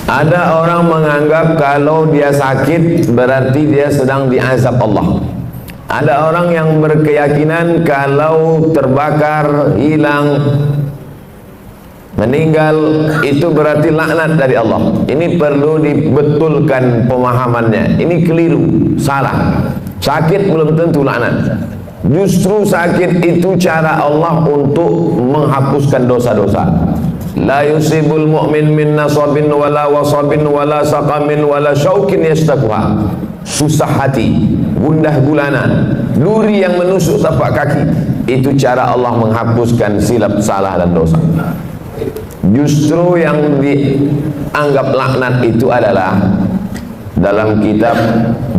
Ada orang menganggap kalau dia sakit berarti dia sedang diazab Allah. Ada orang yang berkeyakinan kalau terbakar, hilang, meninggal itu berarti laknat dari Allah. Ini perlu dibetulkan pemahamannya. Ini keliru, salah. Sakit belum tentu laknat. Justru sakit itu cara Allah untuk menghapuskan dosa-dosa. La yusibul mu'min min nasabin wala wasabin wala saqamin wala syaukin yastakuha. Susah hati, gundah gulana, duri yang menusuk tapak kaki. Itu cara Allah menghapuskan silap, salah dan dosa. Justru yang dianggap laknat itu adalah dalam kitab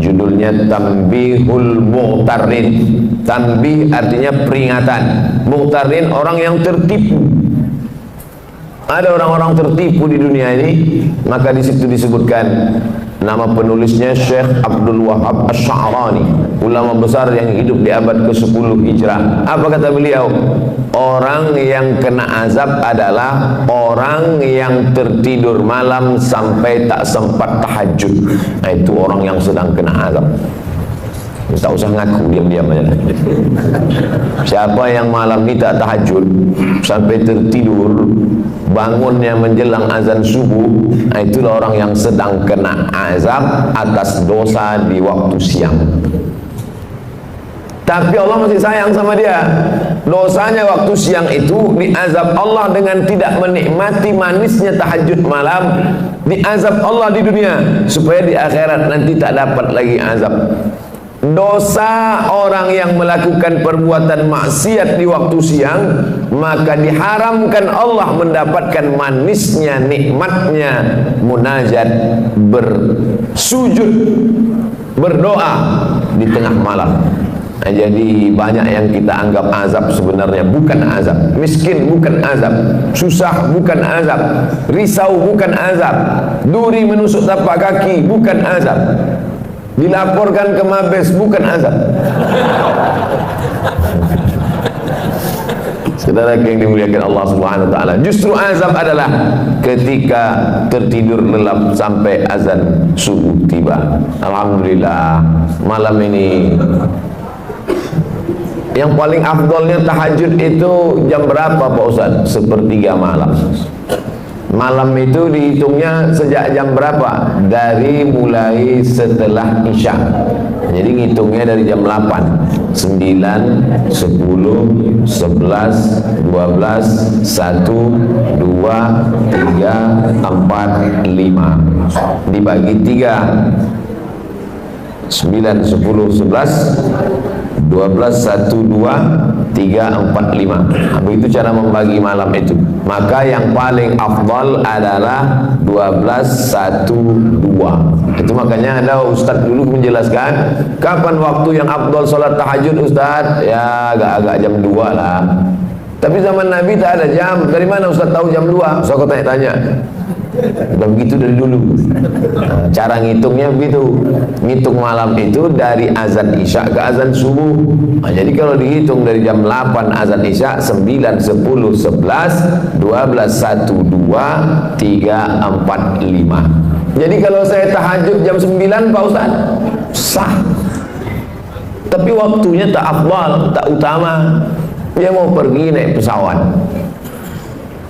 judulnya Tanbihul Mughtarrin. Tanbih artinya peringatan, Mughtarrin orang yang tertipu. Ada orang-orang tertipu di dunia ini, maka di situ disebutkan nama penulisnya Syekh Abdul Wahab Asy'arani, ulama besar yang hidup di abad ke-10 Hijrah. Apa kata beliau? Orang yang kena azab adalah orang yang tertidur malam sampai tak sempat tahajud. Nah, itu orang yang sedang kena azab. Tak usah ngaku, diam-diam aja. Siapa yang malam ini tak tahajud sampai tertidur, bangunnya menjelang azan subuh, itulah orang yang sedang kena azab atas dosa di waktu siang. Tapi Allah masih sayang sama dia. Dosanya waktu siang itu diazab Allah dengan tidak menikmati manisnya tahajud malam, diazab Allah di dunia supaya di akhirat nanti tak dapat lagi azab. Dosa orang yang melakukan perbuatan maksiat di waktu siang, maka diharamkan Allah mendapatkan manisnya, nikmatnya munajat, bersujud, berdoa di tengah malam. Nah, jadi banyak yang kita anggap azab sebenarnya bukan azab. Miskin bukan azab, susah bukan azab, risau bukan azab, duri menusuk tapak kaki bukan azab, dilaporkan ke Mabes bukan azab. Saudara yang dimuliakan Allah Subhanahu wa taala, justru azab adalah ketika tertidur lelap sampai azan subuh tiba. Alhamdulillah, malam ini yang paling afdolnya tahajud itu jam berapa Pak Ustaz? Sepertiga malam. Malam itu dihitungnya sejak jam berapa? Dari mulai setelah Isya. Jadi ngitungnya dari jam 8, 9, 10, 11, 12, 1, 2, 3, 4, 5 dibagi 3, 9, 10, 11, 12, 1, 2, 3, 4, 5. Begitu cara membagi malam itu. Maka yang paling afdal adalah 12, 1, 2. Itu makanya ada Ustadz dulu menjelaskan kapan waktu yang afdal sholat tahajud Ustadz? Ya agak-agak jam 2 lah. Tapi zaman Nabi tak ada jam. Dari mana Ustadz tahu jam 2? So aku tanya-tanya. Udah begitu dari dulu. Cara ngitungnya begitu. Ngitung malam itu dari azan Isya ke azan subuh. Nah, jadi kalau dihitung dari jam 8 azan Isya, 9, 10, 11, 12, 1, 2, 3, 4, 5. Jadi kalau saya tahajud jam 9 Pak Ustaz, sah. Tapi waktunya tak afdal, tak utama. Dia mau pergi naik pesawat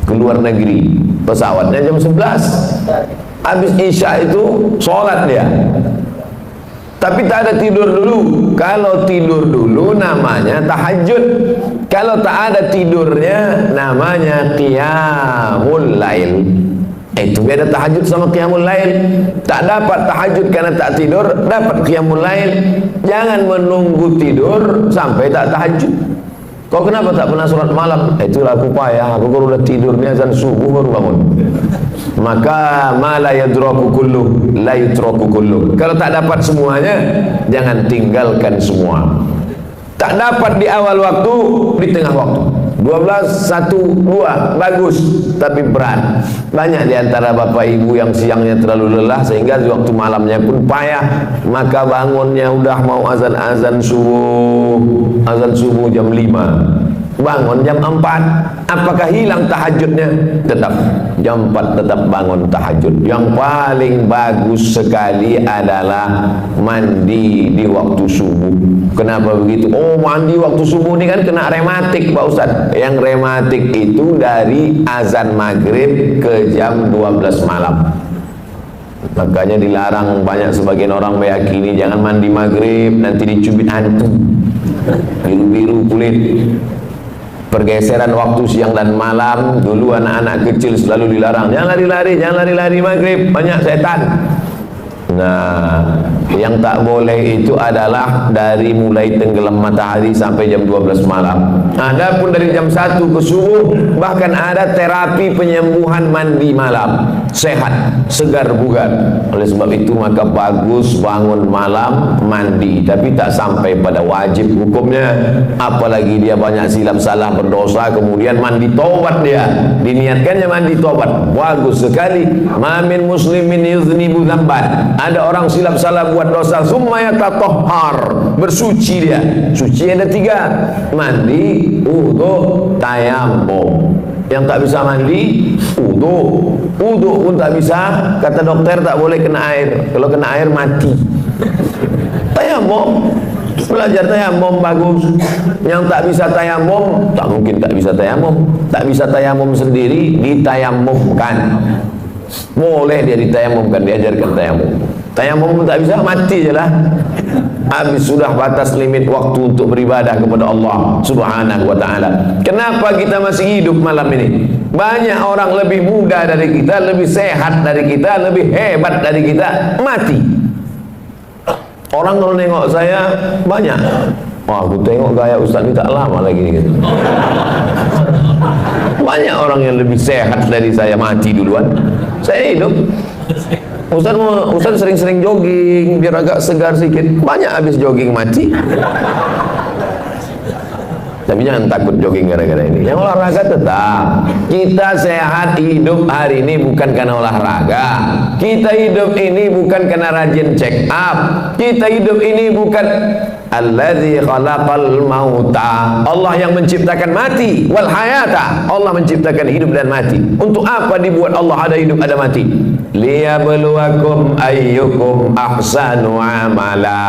ke luar negeri, pesawatnya jam 11. Habis Isya itu sholat dia, tapi tak ada tidur dulu. Kalau tidur dulu namanya tahajud. Kalau tak ada tidurnya namanya qiyamul lail. Itu beda tahajud sama qiyamul lail. Tak dapat tahajud karena tak tidur, dapat qiyamul lail. Jangan menunggu tidur sampai tak tahajud. Kau kenapa tak pernah sholat malam? Itulah aku payah. Aku kalau udah tidur ni azan subuh baru bangun. Maka ma la yadraku kullu la yutraku kullu. Kalau tak dapat semuanya, jangan tinggalkan semua. Tak dapat di awal waktu, di tengah waktu. 12, 1, 2 bagus, tapi berat. Banyak di antara bapak ibu yang siangnya terlalu lelah sehingga di waktu malamnya pun payah. Maka bangunnya udah mau azan subuh jam 5. bangun jam 4. Apakah hilang tahajudnya? Tetap jam 4 tetap bangun tahajud. Yang paling bagus sekali adalah mandi di waktu subuh. Kenapa begitu? Oh, mandi waktu subuh ini kan kena rematik Pak Ustaz. Yang rematik itu dari azan maghrib ke jam 12 malam. Makanya dilarang, banyak sebagian orang meyakini jangan mandi maghrib, nanti dicubit hantu, biru-biru kulit. Pergeseran waktu siang dan malam. Dulu anak-anak kecil selalu dilarang, jangan lari-lari, jangan lari-lari maghrib, banyak setan. Nah, yang tak boleh itu adalah dari mulai tenggelam matahari sampai jam 12 malam. Adapun dari jam 1 ke subuh, bahkan ada terapi penyembuhan mandi malam. Sehat, segar bugar. Oleh sebab itu maka bagus bangun malam mandi, tapi tak sampai pada wajib hukumnya. Apalagi dia banyak silap salah berdosa kemudian mandi tobat, dia diniatkannya mandi tobat, bagus sekali. Ma min muslimin yuznibu dzamban, ada orang silap salah buat dosa, summa yatatahhar, bersuci dia. Suci ada 3, mandi, wudu, tayammum. Yang tak bisa mandi, wudu. Wudu pun tak bisa, kata dokter tak boleh kena air. Kalau kena air mati. Tayammum, belajar tayammum bagus. Yang tak bisa tayammum, tak mungkin tak bisa tayammum. Tak bisa tayammum sendiri, ditayamumkan. Boleh dia ditayamumkan, diajarkan tayamum. Tayamum pun tak bisa, mati je lah. Habis sudah batas limit waktu untuk beribadah kepada Allah Subhanahu wa ta'ala. Kenapa kita masih hidup malam ini? Banyak orang lebih muda dari kita, lebih sehat dari kita, lebih hebat dari kita, mati. Orang kalau nengok saya banyak, wah aku tengok gaya Ustaz ini tak lama lagi gitu. Banyak orang yang lebih sehat dari saya mati duluan. Saya hidup. Ustaz sering-sering jogging biar agak segar sedikit. Banyak habis jogging mati. Tapi jangan takut jogging gara-gara ini. Yang olahraga tetap. Kita sehat hidup hari ini bukan karena olahraga. Kita hidup ini bukan karena rajin check up. Kita hidup ini bukan alladzi khalaqal mauta. Allah yang menciptakan mati wal hayata. Allah menciptakan hidup dan mati. Untuk apa dibuat Allah ada hidup ada mati? Liyabluwakum ayyukum ahsanu amala.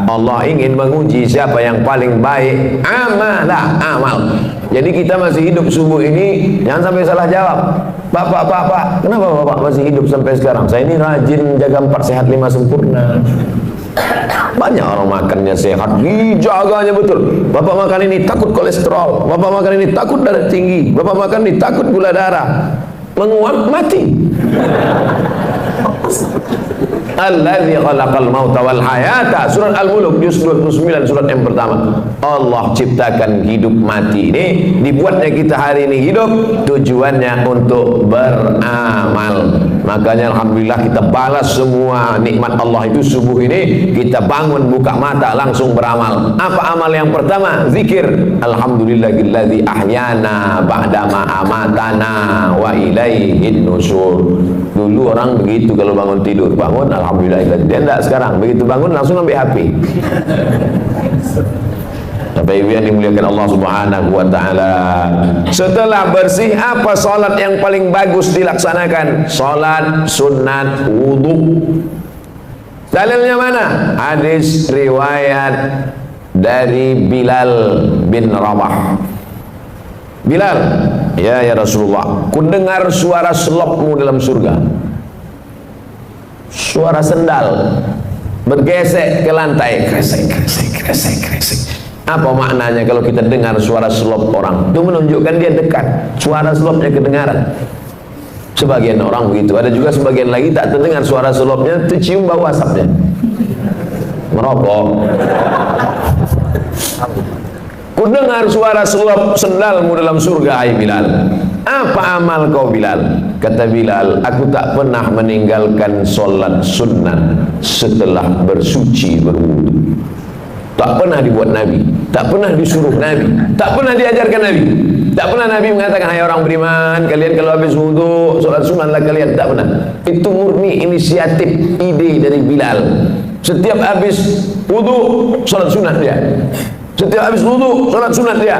Allah ingin menguji siapa yang paling baik amal. Jadi kita masih hidup subuh ini, jangan sampai salah jawab. Pak, kenapa Bapak masih hidup sampai sekarang? Saya ini rajin jaga 4 sehat 5 sempurna. Banyak orang makannya sehat, dijaganya betul. Bapak makan ini takut kolesterol, Bapak makan ini takut darah tinggi, Bapak makan ini takut gula darah. Menguap mati. Alladzi khalaqal mauta wal hayata. Surat Al-Mulk juz 29 surat yang pertama. Allah ciptakan hidup mati ini, dibuatnya kita hari ini hidup tujuannya untuk beramal. Makanya alhamdulillah kita balas semua nikmat Allah itu subuh ini, kita bangun buka mata langsung beramal. Apa amal yang pertama? Zikir. Alhamdulillahilladzi ahyana ba'dama amatana wa ilaihin nusur. Dulu orang begitu kalau bangun tidur, bangun alhamdulillah. Dia enggak sekarang, begitu bangun langsung ambil HP. Bapak Ibu yang dimuliakan Allah Subhanahu wa ta'ala, setelah bersih apa salat yang paling bagus dilaksanakan? Salat sunat wudu. Dalilnya mana? Hadis riwayat dari Bilal bin Rabah. Bilal, ya Rasulullah, ku dengar suara selopmu dalam surga. Suara sendal bergesek ke lantai, kresek. Apa maknanya kalau kita dengar suara selop orang? Itu menunjukkan dia dekat, suara selopnya kedengaran. Sebagian orang begitu, ada juga sebagian lagi tak terdengar suara selopnya, tercium bau asapnya. Merokok. Ku dengar suara selop sendalmu dalam surga, hai Bilal. Apa amal kau Bilal? Kata Bilal, aku tak pernah meninggalkan solat sunat setelah bersuci berwudu. Tak pernah dibuat Nabi, tak pernah disuruh Nabi, tak pernah diajarkan Nabi, tak pernah Nabi mengatakan hai orang beriman, kalian kalau habis wudu solat sunatlah kalian, tak pernah. Itu murni inisiatif ide dari Bilal. Setiap habis wudu solat sunat dia, setiap habis wudu solat sunat dia.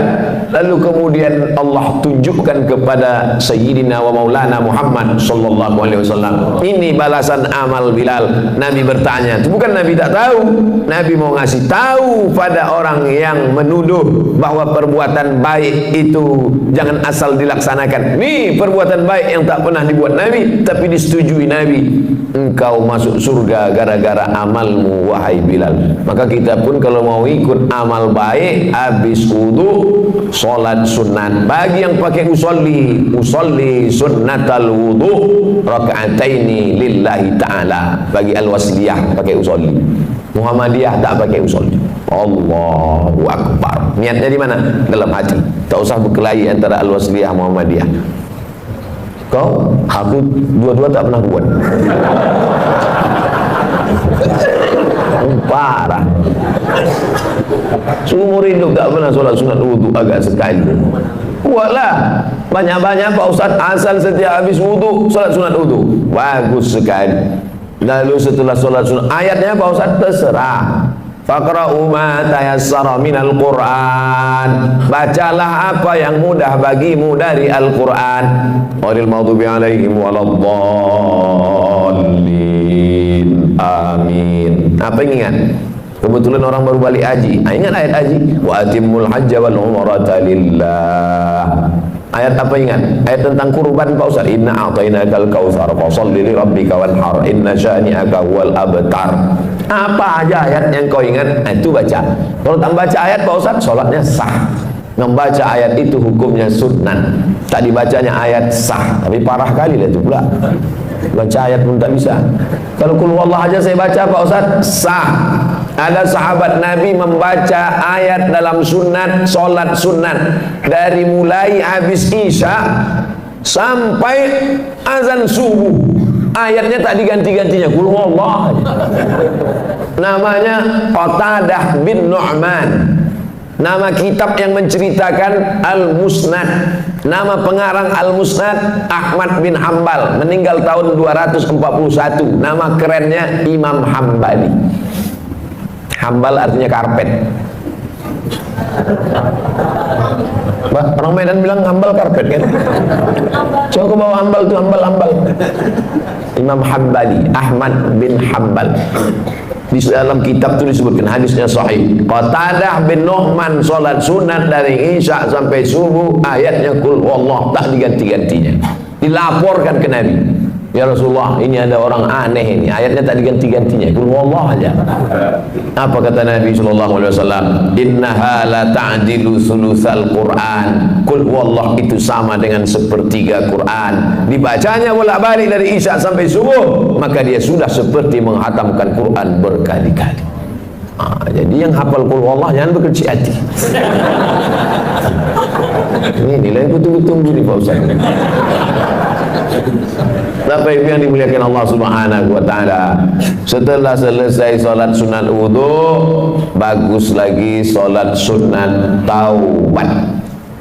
Lalu kemudian Allah tunjukkan kepada Sayyidina wa Maulana Muhammad sallallahu alaihi wasallam, ini balasan amal Bilal. Nabi bertanya, itu bukan Nabi tak tahu, Nabi mau ngasih tahu pada orang yang menuduh bahwa perbuatan baik itu jangan asal dilaksanakan. Nih perbuatan baik yang tak pernah dibuat Nabi tapi disetujui Nabi. Engkau masuk surga gara-gara amalmu wahai Bilal. Maka kita pun kalau mau ikut amal baik, habis wudu solat sunat. Bagi yang pakai usolli sunnatal wudu raka'ataini lillahi ta'ala. Bagi al-wasliyah pakai usolli, Muhammadiyah tak pakai usolli. Allahu Akbar. Niatnya di mana? Dalam hati. Tak usah berkelahi antara al-wasliyah Muhammadiyah. Kau, aku dua-dua tak pernah buat. Parah. Seumur hidup tak pernah solat sunat wudu agak sekali. Buatlah banyak-banyak Pak Ustaz, asal setiap habis wudu solat sunat wudu. Bagus sekali. Lalu setelah solat sunat, ayatnya Pak Ustaz terserah. Faqra'u ma tayassara minal Qur'an. Bacalah apa yang mudah bagimu dari Al-Qur'an. Ghairil maghdubi 'alaihim waladdallin. Amin. Apa yang ingat? Kebetulan orang baru balik haji. Ingat ayat haji? Wa atimmul hajja wal umrata lillah. Ayat apa ingat? Ayat tentang kurban Pak Ustaz. Inna a'tainakal kautsar fasholli li rabbika wanhar inna syani'aka huwal abtar. Apa aja ayat yang kau ingat, itu baca. Kalau tak baca ayat Pak Ustaz, sholatnya sah. Membaca ayat itu hukumnya sunnah. Tak dibacanya ayat sah. Tapi parah kali lah itu pula. Baca ayat pun tak bisa. Kalau kul wallah aja saya baca Pak Ustaz, sah. Ada sahabat Nabi membaca ayat dalam sunat, solat sunat, dari mulai habis isya sampai azan subuh. Ayatnya tak diganti-gantinya, kul wallah. Namanya Qatadah bin Nu'man. Nama kitab yang menceritakan Al-Musnad. Nama pengarang Al-Musnad Ahmad bin Hambal, meninggal tahun 241. Nama kerennya Imam Hambali. Hambal artinya karpet. Orang Medan bilang hambal karpet kan? Coba kau bawa hambal tuh, hambal. Imam Hambali, Ahmad bin Hambal. Di dalam kitab itu disebutkan, hadisnya sahih. Qatadah bin Nu'man salat sunat dari isya sampai subuh, ayatnya kul wallah tak diganti-gantinya. Dilaporkan ke Nabi, ya Rasulullah, ini ada orang aneh ini, ayatnya tak diganti-gantinya, kul wallah aja. Apa kata Nabi sallallahu alaihi wasallam? Innaha la ta'dilu sulusal Qur'an. Kul wallah itu sama dengan sepertiga Quran. Dibacanya bolak-balik dari isya sampai subuh, maka dia sudah seperti menghatamkan Quran berkali-kali. Jadi yang hafal kul wallah jangan berkecil hati. Ini nilai betul-betul di Pak Ustaz. Bapak Ibu yang dimuliakan Allah Subhanahu wa taala, setelah selesai salat sunat wudu, bagus lagi salat sunat taubat.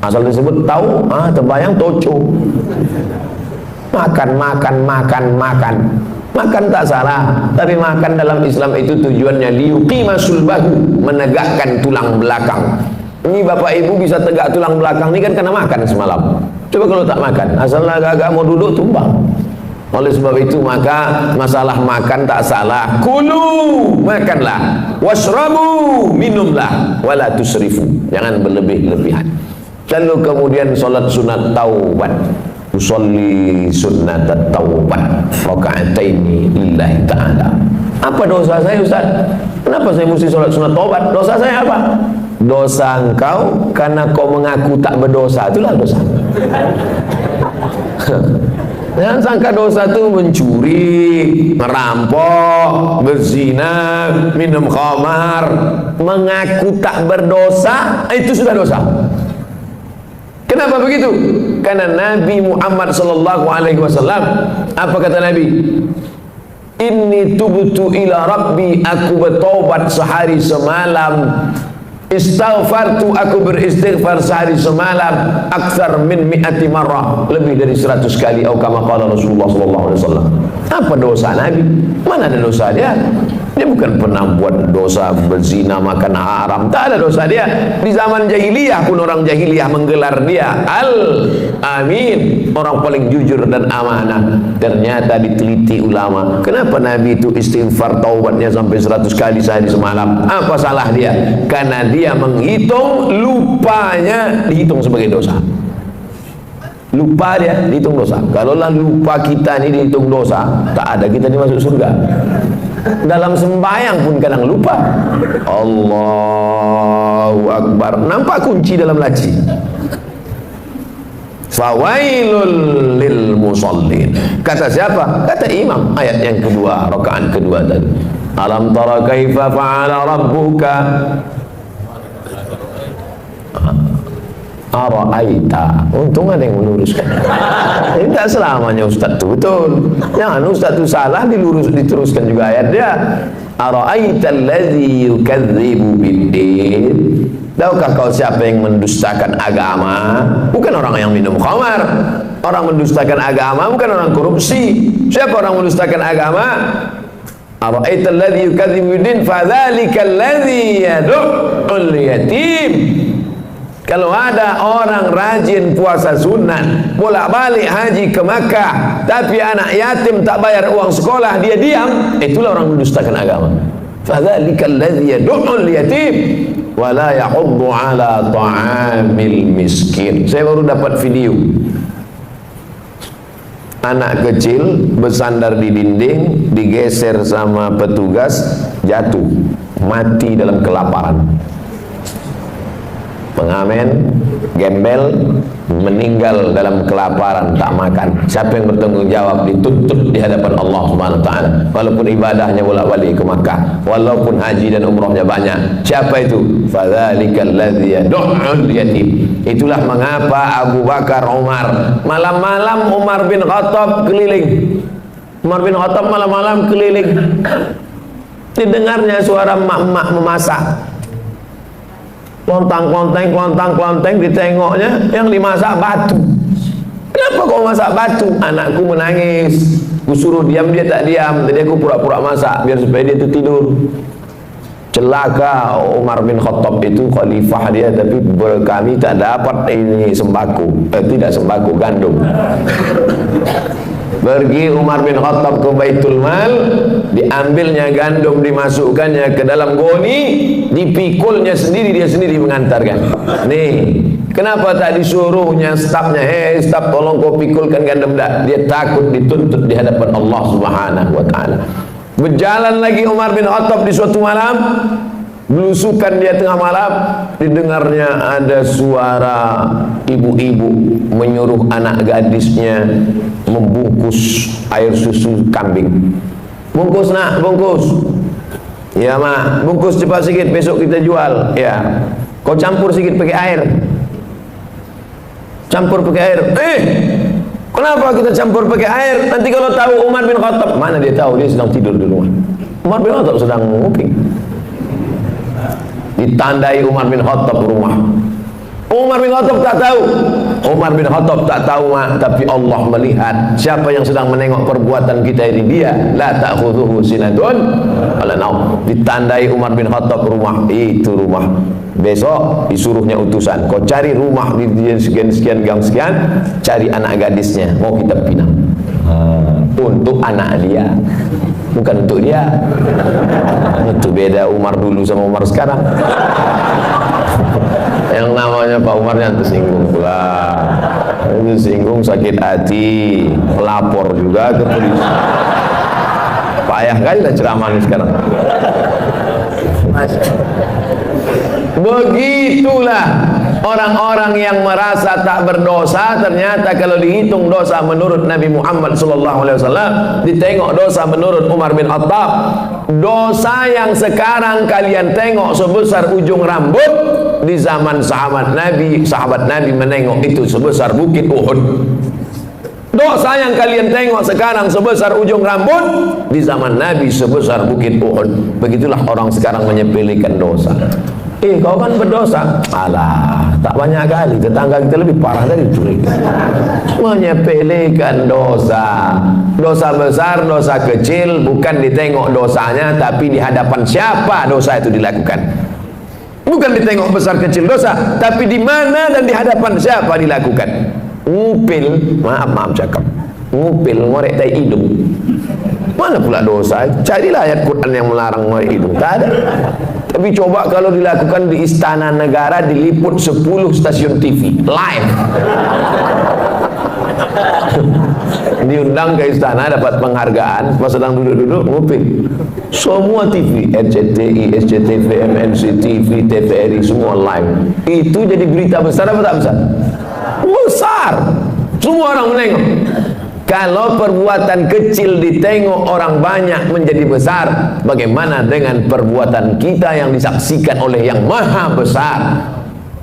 Asal disebut tahu, terbayang toco. Makan tak salah, tapi makan dalam Islam itu tujuannya liyuqima sulbahu, menegakkan tulang belakang. Ini Bapak Ibu bisa tegak tulang belakang ini kan karena makan semalam. Coba kalau tak makan, asal agak-agak mau duduk tumbang. Oleh sebab itu maka masalah makan tak salah. Kulu, makanlah. Washrabu, minumlah. Wala tusrifu, jangan berlebih-lebihan. Lalu kemudian solat sunat taubat. Usolli sunnat taubat raka'ataini lillahi ta'ala. Apa dosa saya Ustaz? Kenapa saya mesti solat sunat taubat? Dosa saya apa? Dosa engkau karena kau mengaku tak berdosa, itulah dosa. Jangan sangka dosa itu mencuri, merampok, berzina, minum khamar. Mengaku tak berdosa, itu sudah dosa. Kenapa begitu? Karena Nabi Muhammad sallallahu alaihi wasallam, apa kata Nabi? Inni tubtu ila rabbi, aku bertobat sehari semalam. Istaghfartu, aku beristighfar sehari semalam akthar min mi'ati marrah, lebih dari 100 kali. Atau kama qala Rasulullah sallallahu alaihi wasallam. Apa dosa Nabi? Mana ada dosa dia? Dia bukan pernah buat dosa berzina, makan haram, tak ada dosa dia. Di zaman jahiliyah pun orang jahiliyah menggelar dia Al-Amin, orang paling jujur dan amanah. Ternyata diteliti ulama, kenapa Nabi itu istighfar taubatnya sampai 100 kali sehari semalam? Apa salah dia? Karena dia menghitung lupanya dihitung sebagai dosa. Lupa dia dihitung dosa. Kalaulah lupa kita ini dihitung dosa, tak ada kita dimasuk surga. Dalam sembahyang pun kadang lupa. Allahu Akbar, nampak kunci dalam laci. Fawailul lil musallin. Kata siapa? Kata imam. Ayat yang kedua, rakaat kedua tadi. Alam tara kaifa fa'ala rabbuka Ara'aita. Untung ada yang meluruskan. Ini tak selamanya Ustaz itu betul. Jangan Ustaz itu salah diteruskan juga ayat dia. Ara'aita allazi yukadzibu biddin. Tahukah kau siapa yang mendustakan agama? Bukan orang yang minum khamar. Orang mendustakan agama bukan orang korupsi. Siapa orang mendustakan agama? Ara'aita allazi yukadzibu biddin fadzalika allazi yad'ul yatim. Kalau ada orang rajin puasa sunat, bolak-balik haji ke Makkah, tapi anak yatim tak bayar uang sekolah, dia diam, itulah orang mendustakan agama. Fadzalika alladzi yad'ul yatim wa la yahuddu ala ta'amil miskin. Saya baru dapat video. Anak kecil bersandar di dinding, digeser sama petugas, jatuh, mati dalam kelaparan. Pengamen, gembel, meninggal dalam kelaparan, tak makan. Siapa yang bertanggung jawab? Dituntut di hadapan Allah Subhanahu wa taala. Walaupun ibadahnya bolak-balik ke Makkah, walaupun haji dan umrahnya banyak. Siapa itu? Fadzalikal ladzi yad'ul yatim. Itulah mengapa Abu Bakar, Umar, malam-malam Umar bin Khattab keliling. Umar bin Khattab malam-malam keliling. Didengarnya suara mak-mak memasak. Klontang-klonteng, ditengoknya yang dimasak batu. Kenapa kau masak batu? Anakku menangis. Ku suruh diam, dia tak diam. Jadi aku pura-pura masak biar supaya dia itu tidur. Celaka Umar bin Khattab itu khalifah dia, tapi kami tak dapat ini sembako. Tidak sembako, gandum. Pergi Umar bin Khattab ke Baitul Mal, diambilnya gandum, dimasukkannya ke dalam goni, dipikulnya sendiri, dia sendiri mengantarkan. Nih, kenapa tak disuruhnya stafnya, staf tolong kau pikulkan gandum dah. Dia takut dituntut di hadapan Allah Subhanahu wa taala. Berjalan lagi Umar bin Khattab di suatu malam, belusukan dia tengah malam, didengarnya ada suara ibu-ibu menyuruh anak gadisnya membungkus air susu kambing. Bungkus nak, bungkus. Ya mak, bungkus cepat sikit, besok kita jual. Ya, kau campur sikit pakai air. Campur pakai air. Kenapa kita campur pakai air? Nanti kalau tahu Umar bin Khattab, mana dia tahu, dia sedang tidur di rumah. Umar bin Khattab sedang nguping. Ditandai Umar bin Khattab rumah. Umar bin Khattab tak tahu. Umar bin Khattab tak tahu, tapi Allah melihat. Siapa yang sedang menengok perbuatan kita ini? Dia. La ta'khudhuhu sinatun wala naum. Ditandai Umar bin Khattab rumah. Itu rumah. Besok disuruhnya utusan, kau cari rumah di sekian-sekian gang sekian, cari anak gadisnya, mau kita pinang. Untuk anak dia, bukan untuk dia. Itu beda Umar dulu sama Umar sekarang. Yang namanya Pak Umar yang tersinggung pula. Itu singgung, sakit hati, melapor juga ke polisi. Payah kali lah ceramah ini sekarang. Begitulah orang-orang yang merasa tak berdosa, ternyata kalau dihitung dosa menurut Nabi Muhammad SAW, ditengok dosa menurut Umar bin Khattab, dosa yang sekarang kalian tengok sebesar ujung rambut, di zaman sahabat Nabi menengok itu sebesar bukit Uhud. Dosa yang kalian tengok sekarang sebesar ujung rambut, di zaman Nabi sebesar bukit Uhud. Begitulah orang sekarang menyepelekan dosa. Kau kan berdosa. Alah, tak banyak kali. Tetangga kita lebih parah dari curi. Menyepelekan dosa. Dosa besar, dosa kecil, bukan ditengok dosanya, tapi di hadapan siapa dosa itu dilakukan. Bukan ditengok besar kecil dosa, tapi di mana dan di hadapan siapa dilakukan. Ngupil, maaf cakap, ngupil ngorek tai hidung. Mana pula dosa? Carilah ayat Quran yang melarang ngorek hidung. Tak ada. Tapi coba kalau dilakukan di istana negara, diliput 10 stasiun TV live. Diundang ke istana, dapat penghargaan, pas sedang duduk-duduk ngupil. Semua TV, RCTI, SCTV, MNC TV, TVRI, semua live. Itu jadi berita besar apa tak besar? Besar. Semua orang menengok. Kalau perbuatan kecil ditengok orang banyak menjadi besar, bagaimana dengan perbuatan kita yang disaksikan oleh yang maha besar?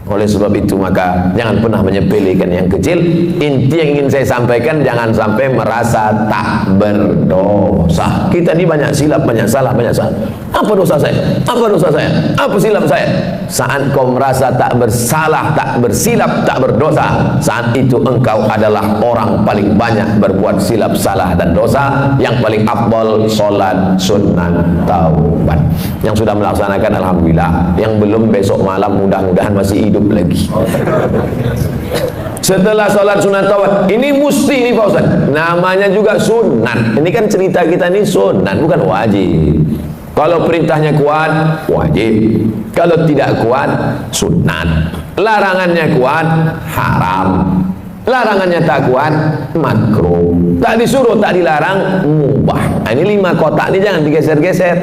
Oleh sebab itu maka jangan pernah menyepelekan yang kecil. Inti yang ingin saya sampaikan, jangan sampai merasa tak berdosa. Kita ini banyak silap, banyak salah, banyak salah. Apa dosa saya? Apa dosa saya? Apa silap saya? Saat kau merasa tak bersalah, tak bersilap, tak berdosa, saat itu engkau adalah orang paling banyak berbuat silap, salah dan dosa. Yang paling afdal solat sunat taubat. Yang sudah melaksanakan alhamdulillah, yang belum besok malam mudah-mudahan masih hidup lagi. Setelah sholat sunat taubat, ini mesti nih Pak Ustaz, namanya juga sunat. Ini kan cerita kita ini sunat, bukan wajib. Kalau perintahnya kuat, wajib. Kalau tidak kuat, sunat. Larangannya kuat, haram. Larangannya tak kuat, makruh. Tak disuruh, tak dilarang, mubah. Nah, ini 5 kotak ini jangan digeser-geser.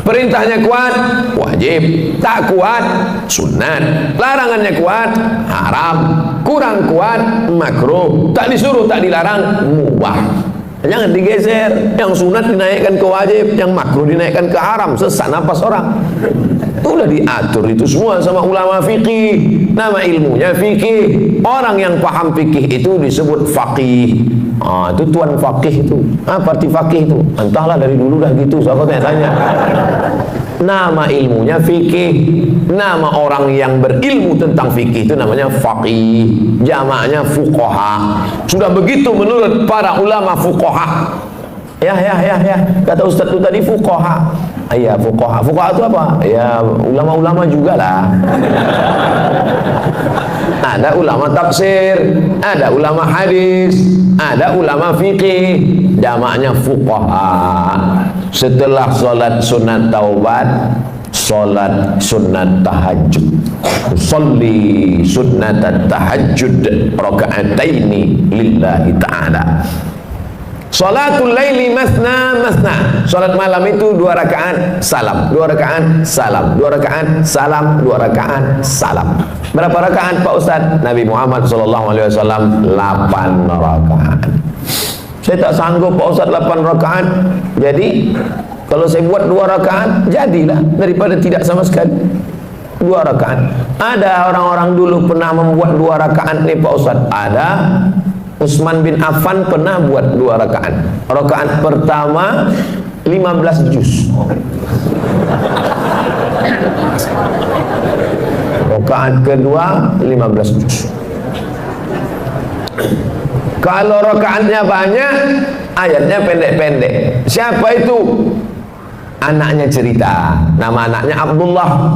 Perintahnya kuat, wajib. Tak kuat, sunat. Larangannya kuat, haram. Kurang kuat, makruh. Tak disuruh, tak dilarang, mubah. Jangan digeser. Yang sunat dinaikkan ke wajib, yang makruh dinaikkan ke haram. Sesat napas orang. Udah diatur itu semua sama ulama fikih. Nama ilmunya fikih. Orang yang paham fikih itu disebut faqih. Itu tuan faqih itu. Apa arti faqih itu? Entahlah, dari dulu dah gitu. Siapa tanya-tanya. Nama ilmunya fikih. Nama orang yang berilmu tentang fikih itu namanya faqih. Jamaknya fuqaha. Sudah begitu menurut para ulama fuqaha. Ya. Kata Ustaz itu tadi fuqaha. Iya, fuqaha. Fuqaha itu apa? Ya, ulama-ulama juga lah. Ada ulama tafsir, ada ulama hadis, ada ulama fikih. Jamaknya fuqaha. Setelah sholat sunat taubat, sholat sunat tahajud. Usolli sunat tahajud raka'ataini lillahi ta'ala. Sholatul laili masna masna. Sholat malam itu 2 rakaat salam, 2 rakaat salam, 2 rakaat salam, 2 rakaat salam. Berapa rakaat Pak Ustaz? Nabi Muhammad SAW 8 rakaat. Saya tak sanggup Pak Ustaz 8 rakaat. Jadi kalau saya buat 2 rakaat, jadilah daripada tidak sama sekali. 2 rakaat. Ada orang-orang dulu pernah membuat 2 rakaat nih Pak Ustaz. Ada. Utsman bin Affan pernah buat 2 rakaat. Rakaat pertama 15 juz. Rakaat kedua 15 juz. Kalau rakaatnya banyak, ayatnya pendek-pendek. Siapa itu? Anaknya cerita. Nama anaknya Abdullah.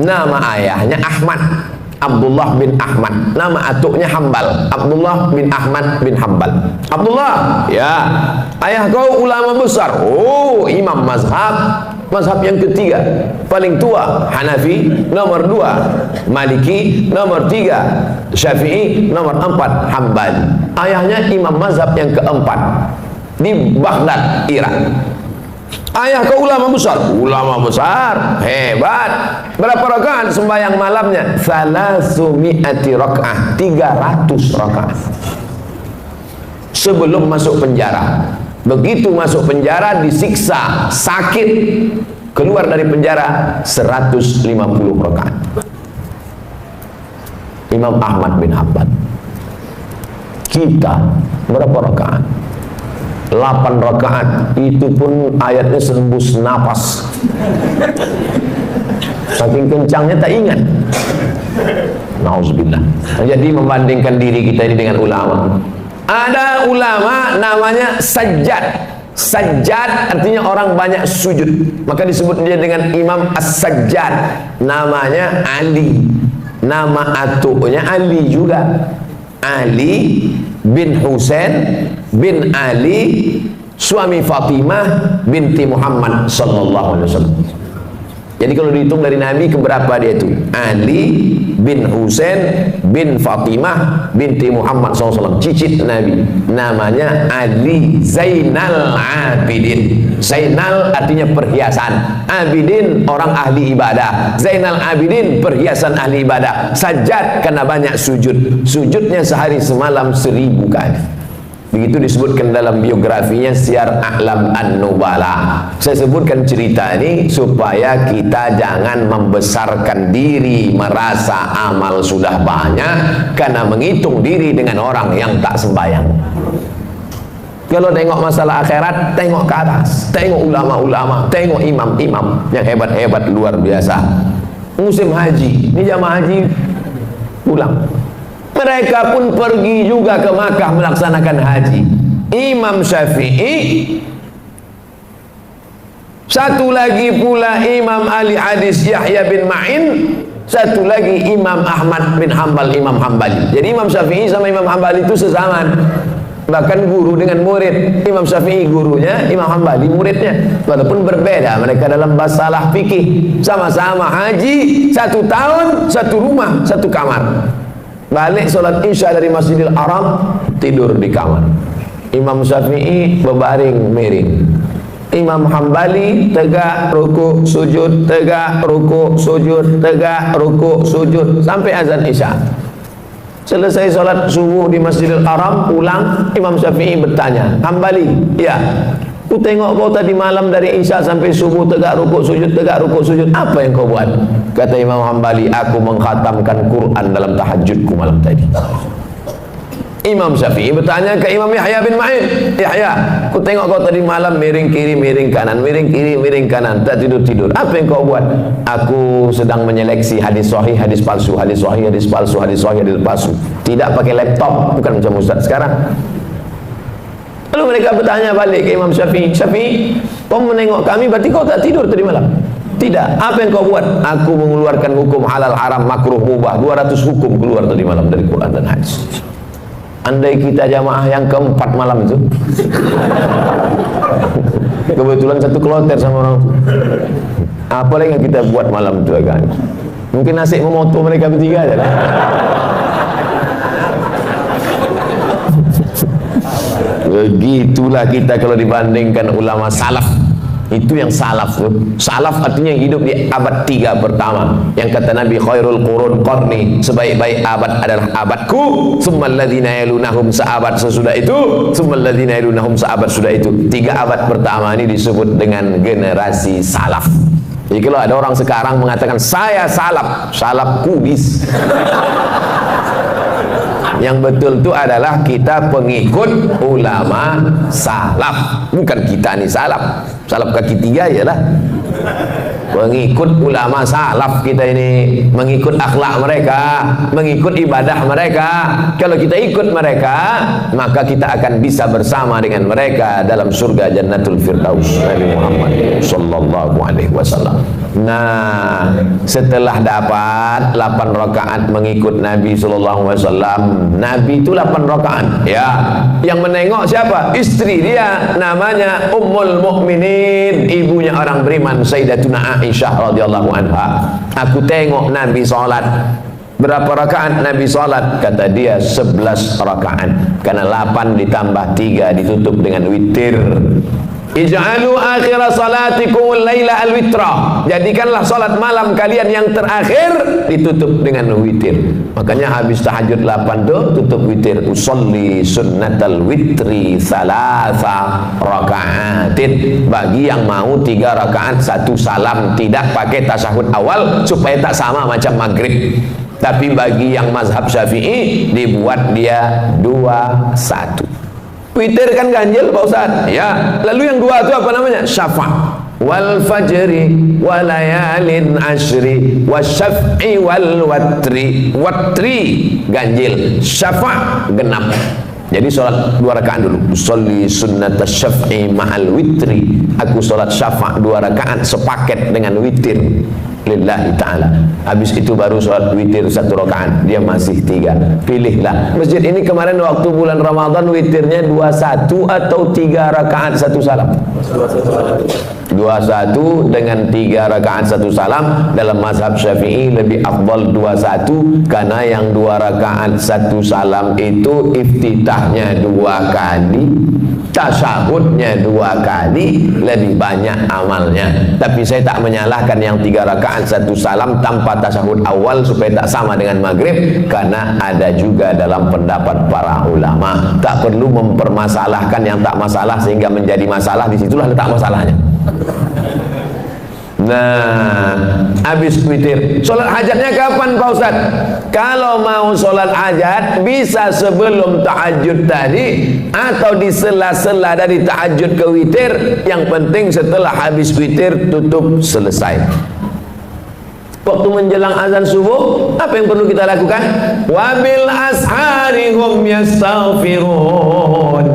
Nama ayahnya Ahmad. Abdullah bin Ahmad. Nama atuknya Hambal. Abdullah bin Ahmad bin Hambal. Abdullah, ya, ayah kau ulama besar. Oh, imam mazhab. Mazhab yang ketiga, paling tua Hanafi, nomor 2 Maliki, nomor 3 Syafi'i, nomor 4 Hambali. Ayahnya imam mazhab yang keempat di Baghdad, Irak. Ayah kau ulama besar, hebat. Berapa rakaat sembahyang malamnya? 300 rakaat, 300 rakaat. Sebelum masuk penjara. Begitu masuk penjara disiksa, sakit. Keluar dari penjara 150 rakaat. Imam Ahmad bin Hanbal. Kita berapa rakaat? 8 rakaat, itu pun ayatnya sembus napas. saking kencangnya tak ingat. Nauzubillah. Jadi membandingkan diri kita ini dengan ulama. Ada ulama namanya sajjad. Sajjad artinya orang banyak sujud, maka disebut dia dengan Imam As-Sajjad. Namanya Ali, nama atuknya Ali juga, Ali bin Husain bin Ali, suami Fatimah binti Muhammad sallallahu alaihi wasallam. Jadi kalau dihitung dari Nabi keberapa dia itu? Ali bin Husain bin Fatimah binti Muhammad SAW, cicit Nabi. Namanya Ali Zainal Abidin. Zainal artinya perhiasan, Abidin orang ahli ibadah. Zainal Abidin perhiasan ahli ibadah. Sajjad karena banyak sujud. Sujudnya sehari semalam 1000 kali. Begitu disebutkan dalam biografinya Syiar A'lam An-Nubala. Saya sebutkan cerita ini supaya kita jangan membesarkan diri, merasa amal sudah banyak karena menghitung diri dengan orang yang tak sembahyang. Kalau tengok masalah akhirat, tengok ke atas, tengok ulama-ulama, tengok imam-imam yang hebat-hebat luar biasa. Musim haji, ini jamaah haji pulang, mereka pun pergi juga ke Makkah melaksanakan haji. Imam Syafi'i, satu lagi pula Imam Ali Hadis Yahya bin Ma'in, satu lagi Imam Ahmad bin Hanbal, Imam Hanbali. Jadi Imam Syafi'i sama Imam Hanbali itu sezaman, bahkan guru dengan murid. Imam Syafi'i gurunya, Imam Hanbali muridnya, walaupun berbeda mereka dalam masalah fikih. Sama-sama haji, 1 tahun, 1 rumah, 1 kamar. Balik sholat isya dari Masjidil Haram, tidur di kamar. Imam Syafi'i berbaring miring, Imam Hanbali tegak ruku sujud, tegak ruku sujud, tegak ruku sujud sampai azan isya. Selesai sholat subuh di Masjidil Haram, pulang, Imam Syafi'i bertanya, Hanbali, ya, ku tengok kau tadi malam dari isya sampai subuh tegak ruku sujud, tegak ruku sujud, apa yang kau buat? Kata Imam Hanbali, aku mengkhatamkan Quran dalam tahajudku malam tadi. Imam Syafi'i bertanya ke Imam Yahya bin Ma'in, Yahya, ku tengok kau tadi malam miring kiri, miring kanan, miring kiri, miring kanan, tak tidur-tidur. Apa yang kau buat? Aku sedang menyeleksi hadis sahih, hadis palsu, hadis sahih, hadis palsu, hadis sahih, hadis palsu. Tidak pakai laptop, bukan macam Ustaz sekarang. Lalu mereka bertanya balik ke Imam Syafi'i, Syafi'i, kau menengok kami berarti kau tak tidur tadi malam? Tidak. Apa yang kau buat? Aku mengeluarkan hukum halal, haram, makruh, mubah, 200 hukum keluar tadi malam dari Quran dan hadis. Andai kita jamaah yang keempat malam itu, kebetulan satu kloter sama orang itu, apa lagi yang kita buat malam itu kan? Mungkin nasib memoto mereka bertiga aja lah. Begitulah kita kalau dibandingkan ulama salaf. Itu yang salaf tuh. Salaf artinya yang hidup di abad 3 pertama. Yang kata Nabi, khairul qurun qarni, sebaik-baik abad adalah abadku, tsummal ladzina yalunahum, seabad sesudah itu, tsummal ladzina yalunahum, seabad sudah itu. 3 abad pertama ini disebut dengan generasi salaf. Jadi kalau ada orang sekarang mengatakan saya salaf, salaf kubis. Yang betul itu adalah kita pengikut ulama salaf, bukan kita nih salaf. Salaf kaki 3 ialah pengikut ulama salaf. Kita ini mengikut akhlak mereka, mengikut ibadah mereka. Kalau kita ikut mereka, maka kita akan bisa bersama dengan mereka dalam surga Jannatul Firdaus. Nabi Muhammad sallallahu alaihi wasallam. Nah, setelah dapat 8 rakaat mengikut Nabi sallallahu alaihi wasallam, Nabi itu 8 rakaat. Ya, yang menengok siapa? Istri dia, namanya Ummul Mukminin, ibunya orang beriman, Sayyidatuna Aisyah radhiyallahu anha. Aku tengok Nabi salat. Berapa rakaat Nabi salat? Kata dia 11 rakaat. Karena 8 ditambah 3 ditutup dengan witir. Ij'alu akhir salatikum al-laila al-witra. Jadikanlah salat malam kalian yang terakhir ditutup dengan witir. Makanya habis tahajud 8 tu tutup witir. Usolli sunnatal witri 3 raka'atin. Bagi yang mau 3 rakaat 1 salam, tidak pakai tasyahud awal supaya tak sama macam maghrib. Tapi bagi yang mazhab Syafi'i dibuat dia 2-1. Witir kan ganjil Pak Ustaz. Ya. Lalu yang 2 itu apa namanya? Syafa'. wal fajri walayalin ashri wasyaf'i wal watri. Watri ganjil, syafa' genap. Jadi sholat 2 rakaat dulu. Sholli sunnat syaf'i ma'al witri. Aku sholat syafa' 2 rakaat sepaket dengan witir lillahi ta'ala. Habis itu baru sholat witir 1 rakaat. Dia masih 3. Pilihlah. Masjid ini kemarin waktu bulan Ramadan witirnya 21 atau 3 rakaat 1 salam. 21 dengan 3 rakaat 1 salam. Dalam mazhab Syafi'i lebih afdal 21, karena yang 2 rakaat 1 salam itu iftitahnya 2 kali, tasyahudnya 2 kali, lebih banyak amalnya. Tapi saya tak menyalahkan yang 3 rakaat 1 salam tanpa tasyahud awal supaya tak sama dengan maghrib, karena ada juga dalam pendapat para ulama. Tak perlu mempermasalahkan yang tak masalah sehingga menjadi masalah. Disitulah letak masalahnya. Nah, habis witir, sholat hajatnya kapan Pak Ustaz? Kalau mau sholat hajat bisa sebelum tahajud tadi atau di sela-sela dari tahajud ke witir. Yang penting setelah habis witir tutup, selesai. Waktu menjelang azan subuh, apa yang perlu kita lakukan? Wabil ashari hum yastaghfirun.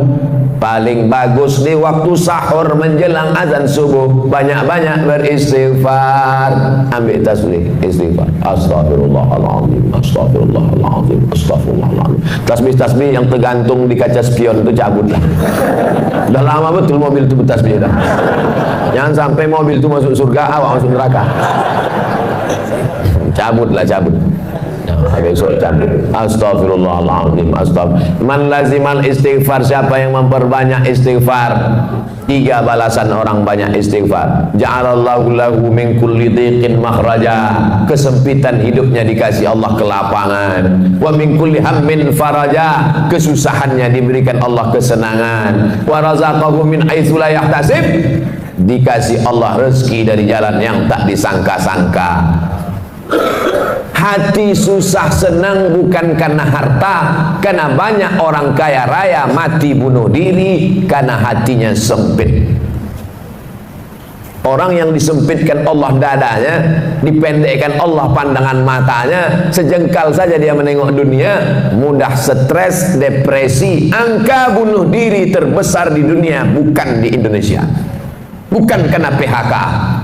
Paling bagus di waktu sahur menjelang azan subuh, banyak-banyak beristighfar. Ambil tasbih, istighfar. Astaghfirullahaladzim, astaghfirullahaladzim, astaghfirullahaladzim. Tasbih-tasbih yang tergantung di kaca spion itu cabutlah. Udah lama betul mobil itu bertasbih dah. Jangan sampai mobil itu masuk surga, awak masuk neraka. Cabutlah, cabut. Besok cabut. Astaghfirullahaladzim, astaghfirullah. Man lazimal istighfar, siapa yang memperbanyak istighfar, 3 balasan orang banyak istighfar. Ja'alallahu lahu min kulli dhiqin makhraja. Kesempitan hidupnya dikasih Allah kelapangan. Wa min kulli hammin faraja. Kesusahannya diberikan Allah kesenangan. Wa razaqahu min haitsu la yahtasib. Dikasih Allah rezeki dari jalan yang tak disangka-sangka. Hati susah senang bukan karena harta, karena banyak orang kaya raya mati bunuh diri karena hatinya sempit. Orang yang disempitkan Allah dadanya, dipendekkan Allah pandangan matanya, sejengkal saja dia menengok dunia, mudah stres, depresi. Angka bunuh diri terbesar di dunia bukan di Indonesia. Bukan karena PHK,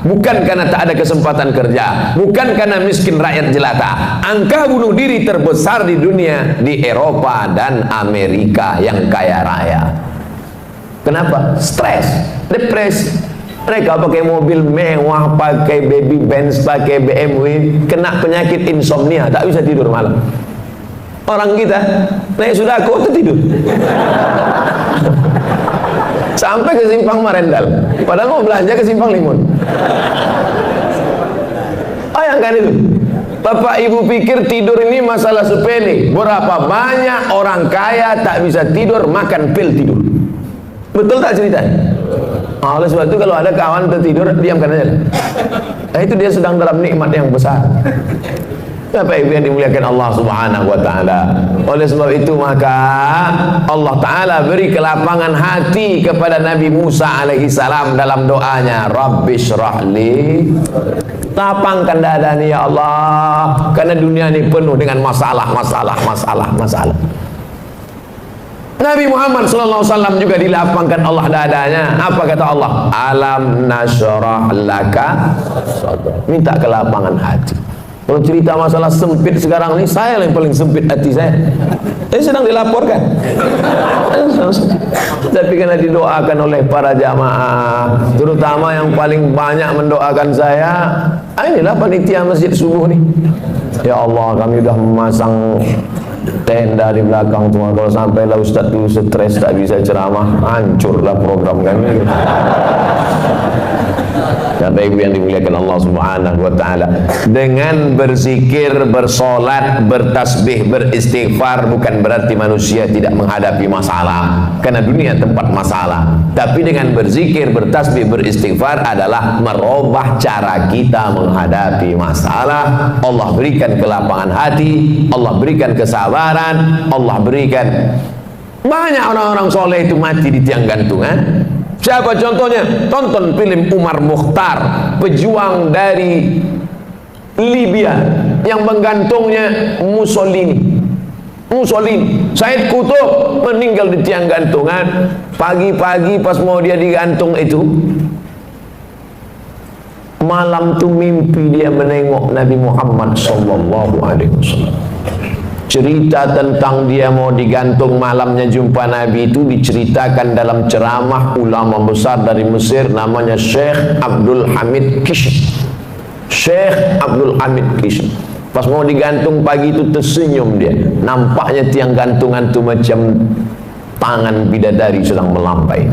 bukan karena tak ada kesempatan kerja, bukan karena miskin rakyat jelata. Angka bunuh diri terbesar di dunia di Eropa dan Amerika yang kaya raya. Kenapa? Stres, depresi. Mereka pakai mobil mewah, pakai baby Benz, pakai BMW, kena penyakit insomnia, tak bisa tidur malam. Orang kita naik sudako itu tidur. Sampai ke Simpang Marendal, padahal mau belanja ke Simpang Limun. Bayangkan itu. Bapak ibu pikir tidur ini masalah sepele. Berapa banyak orang kaya tak bisa tidur, makan pil tidur. Betul tak cerita? Nah, oleh sebab itu kalau ada kawan tertidur, diamkan aja. Nah, itu dia sedang dalam nikmat yang besar. Bapak ibu yang dimuliakan Allah subhanahu wa ta'ala. Oleh sebab itu maka Allah ta'ala beri kelapangan hati kepada Nabi Musa alaihi salam dalam doanya, Rabbi syrahli, lapangkan dada ni ya Allah, karena dunia ini penuh dengan masalah. Nabi Muhammad SAW juga dilapangkan Allah dadanya. Apa kata Allah? Alam nasyrah laka sadrak. Minta kelapangan hati. Kalau cerita masalah sempit sekarang ini, saya yang paling sempit hati saya. Saya sedang dilaporkan. Tapi karena didoakan oleh para jamaah, terutama yang paling banyak mendoakan saya, inilah panitia masjid subuh nih. Ya Allah, kami sudah memasang tenda di belakang tuh. Kalau sampailah Ustaz dulu stres tak bisa ceramah, hancurlah program kami. Kata ibu yang dimuliakan Allah subhanahu wa ta'ala, dengan berzikir, bersolat, bertasbih, beristighfar bukan berarti manusia tidak menghadapi masalah, karena dunia tempat masalah. Tapi dengan berzikir, bertasbih, beristighfar adalah merubah cara kita menghadapi masalah. Allah berikan kelapangan hati, Allah berikan kesabaran, Allah berikan. Banyak orang-orang soleh itu mati di tiang gantungan. Siapa contohnya? Tonton film Umar Mukhtar, pejuang dari Libya yang menggantungnya Mussolini. Said Qutb meninggal di tiang gantungan. Pagi-pagi pas mau dia digantung itu, malam tu mimpi dia menengok Nabi Muhammad sallallahu alaihi wasallam. Cerita tentang dia mau digantung malamnya jumpa Nabi itu diceritakan dalam ceramah ulama besar dari Mesir namanya Syekh Abdul Hamid Kishk. Syekh Abdul Hamid Kishk. Pas mau digantung pagi itu tersenyum dia. Nampaknya tiang gantungan itu macam tangan bidadari sedang melambai.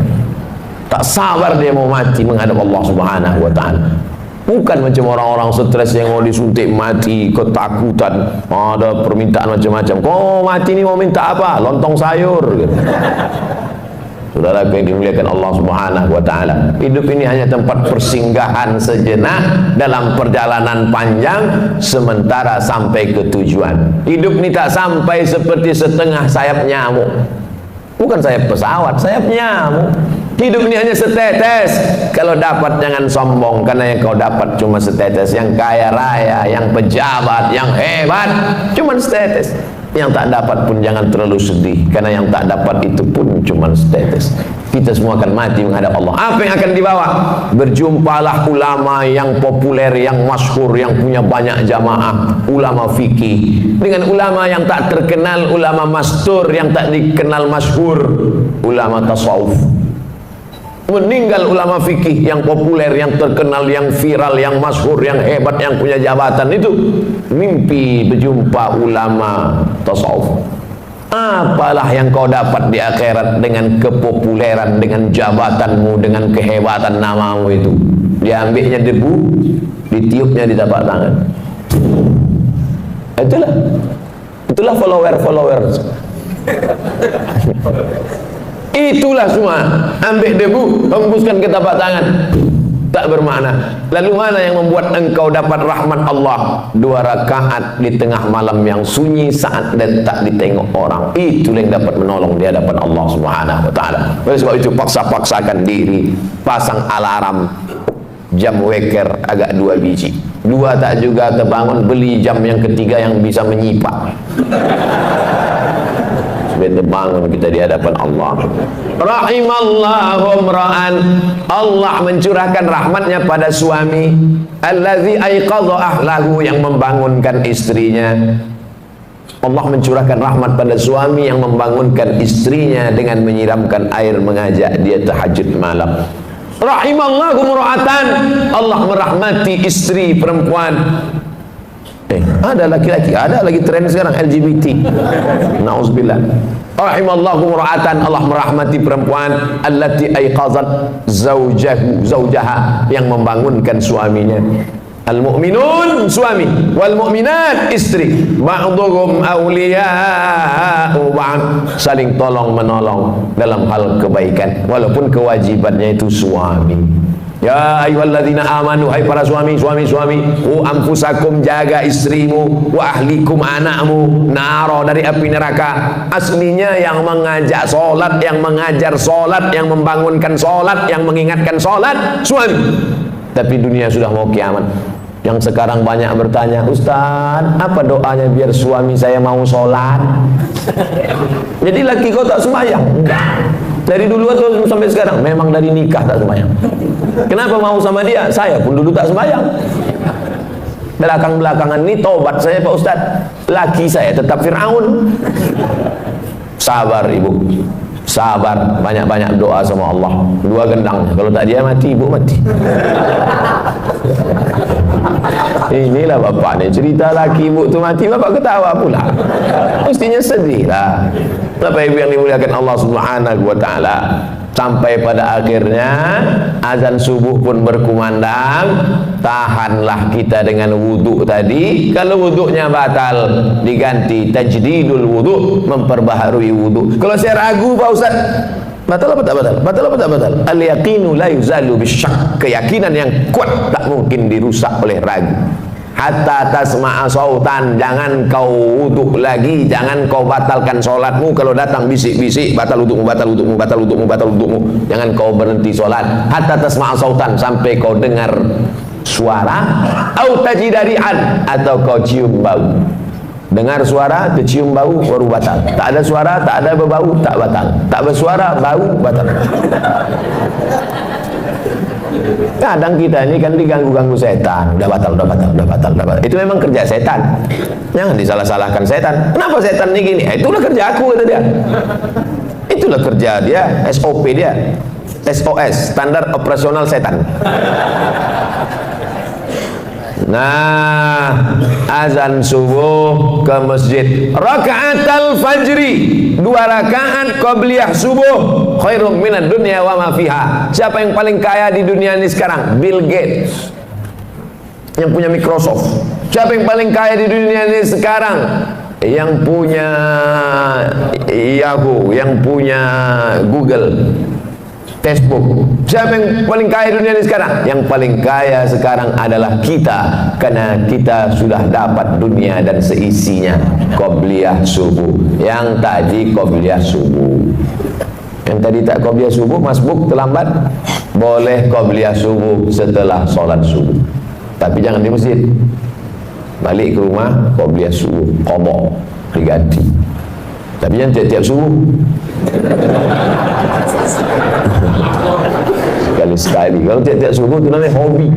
Tak sabar dia mau mati menghadap Allah Subhanahu wa taala. Bukan macam orang-orang stres yang mau disuntik mati, ketakutan, ada permintaan macam-macam. Kau mati ni mau minta apa? Lontong sayur gitu. Saudara yang dimuliakan Allah Subhanahu wa taala, hidup ini hanya tempat persinggahan sejenak dalam perjalanan panjang sementara sampai ke tujuan. Hidup ini tak sampai seperti setengah sayap nyamuk. Bukan sayap pesawat, sayap nyamuk. Hidup ini hanya setetes. Kalau dapat jangan sombong, karena yang kau dapat cuma setetes. Yang kaya raya, yang pejabat, yang hebat, cuma setetes. Yang tak dapat pun jangan terlalu sedih, karena yang tak dapat itu pun cuma setetes. Kita semua akan mati menghadap Allah. Apa yang akan dibawa? Berjumpalah ulama yang populer, yang masyhur, yang punya banyak jamaah, ulama fikih, dengan ulama yang tak terkenal, ulama mastur yang tak dikenal masyhur, ulama tasawuf. Meninggal ulama fikih yang populer, yang terkenal, yang viral, yang masyhur, yang hebat, yang punya jabatan itu mimpi berjumpa ulama tasawuf. Apalah yang kau dapat di akhirat dengan kepopuleran, dengan jabatanmu, dengan kehebatan namamu itu? Diambilnya debu, ditiupnya di tapak tangan. Itulah follower. Itulah semua. Ambil debu, hembuskan ke tapak tangan, tak bermakna. Lalu mana yang membuat engkau dapat rahmat Allah? 2 rakaat di tengah malam yang sunyi saat dan tak ditengok orang. Itulah yang dapat menolong di hadapan Allah Subhanahu wa taala. Oleh sebab itu paksa-paksakan diri, pasang alarm, jam weker agak 2 biji. 2 tak juga terbangun, beli jam yang ketiga yang bisa menyipak. Bangun kita di hadapan Allah. Rahimallahu imra'an, Allah mencurahkan rahmatnya pada suami allazi aiqadha ahlahu, yang membangunkan istrinya. Allah mencurahkan rahmat pada suami yang membangunkan istrinya dengan menyiramkan air, mengajak dia tahajud malam. Rahimallahu imra'atan, Allah merahmati istri perempuan. Ada laki-laki, ada lagi tren sekarang LGBT. Nauzubillah. Rahimallahu imra'atan, Allah merahmati perempuan allati aiqazat zaujaha, yang membangunkan suaminya. Al-mu'minun suami, wal mu'minat istri, ba'dhum awliya'u ba'd, saling tolong menolong dalam hal kebaikan walaupun kewajibannya itu suami. Ya ayyuhalladzina amanu, hai para suami, anfusakum, jaga istrimu, wa ahlikum, anakmu, naro, dari api neraka. Aslinya yang mengajak solat, yang mengajar solat, yang membangunkan solat, yang mengingatkan solat, suami. Tapi dunia sudah mau kiamat. Yang sekarang banyak bertanya, Ustaz, apa doanya biar suami saya mau solat? Jadi laki kau tak sembahyang? Enggak. Dari dulu atau sampai sekarang? Memang dari nikah tak sembahyang. Kenapa mau sama dia? Saya pun dulu tak sembahyang. Belakang-belakangan ini tobat saya, Pak Ustaz. Laki saya tetap Fir'aun. Sabar ibu, sabar, banyak-banyak doa sama Allah. 2 gendang, kalau tak dia mati, ibu mati. Inilah bapak ni, cerita laki ibu tu mati, bapak ketawa pula. Mestinya sedih lah. Bapak ibu yang dimuliakan Allah Subhanahu wa taala, sampai pada akhirnya azan subuh pun berkumandang. Tahanlah kita dengan wudhu tadi. Kalau wudhunya batal, diganti tajdidul wudhu, memperbaharui wudhu. Kalau saya ragu, Pak Ustaz, batal apa tak batal? Batal apa tak batal? Al-yaqinu la yuzalu bisyak. Keyakinan yang kuat tak mungkin dirusak oleh ragu. hatta tasma'a sautan, jangan kau wudu lagi, jangan kau batalkan sholatmu kalau datang bisik-bisik batal wudumu, batal wudumu, batal wudumu, batal wudumu. Jangan kau berhenti sholat hatta tasma'a sautan, sampai kau dengar suara, au tajidari'an, atau kau cium bau. Dengar suara, tercium bau, baru batal. Tak ada suara, tak ada berbau, tak batal. Tak bersuara, bau, batal. Kadang kita ini kan diganggu-ganggu setan, udah batal, udah batal, udah batal, udah batal. Itu memang kerja setan. Jangan disalah-salahkan setan. Kenapa setan ini gini? Itulah kerja aku, kata dia. Itulah kerja dia, SOP dia. SOS, standar operasional setan. Nah, azan subuh ke masjid, raka'atal fajri, 2 rakaat qabliyah subuh, khairum minad dunya wa ma fiha. Siapa yang paling kaya di dunia ini sekarang? Bill Gates, yang punya Microsoft. Siapa yang paling kaya di dunia ini sekarang? Yang punya Yahoo, yang punya Google, Facebook. Siapa yang paling kaya dunia ini sekarang? Yang paling kaya sekarang adalah kita, karena kita sudah dapat dunia dan seisinya. Qobliyah subuh. Yang tadi qobliyah subuh. Yang tadi tak qobliyah subuh, masbuk terlambat. Boleh qobliyah subuh setelah sholat subuh, tapi jangan di masjid. Balik ke rumah, qobliyah subuh, qadha, diganti. Tapi jangan tiap-tiap subuh. Sekali-sekali. Kalau tiap-tiap subuh itu namanya hobi.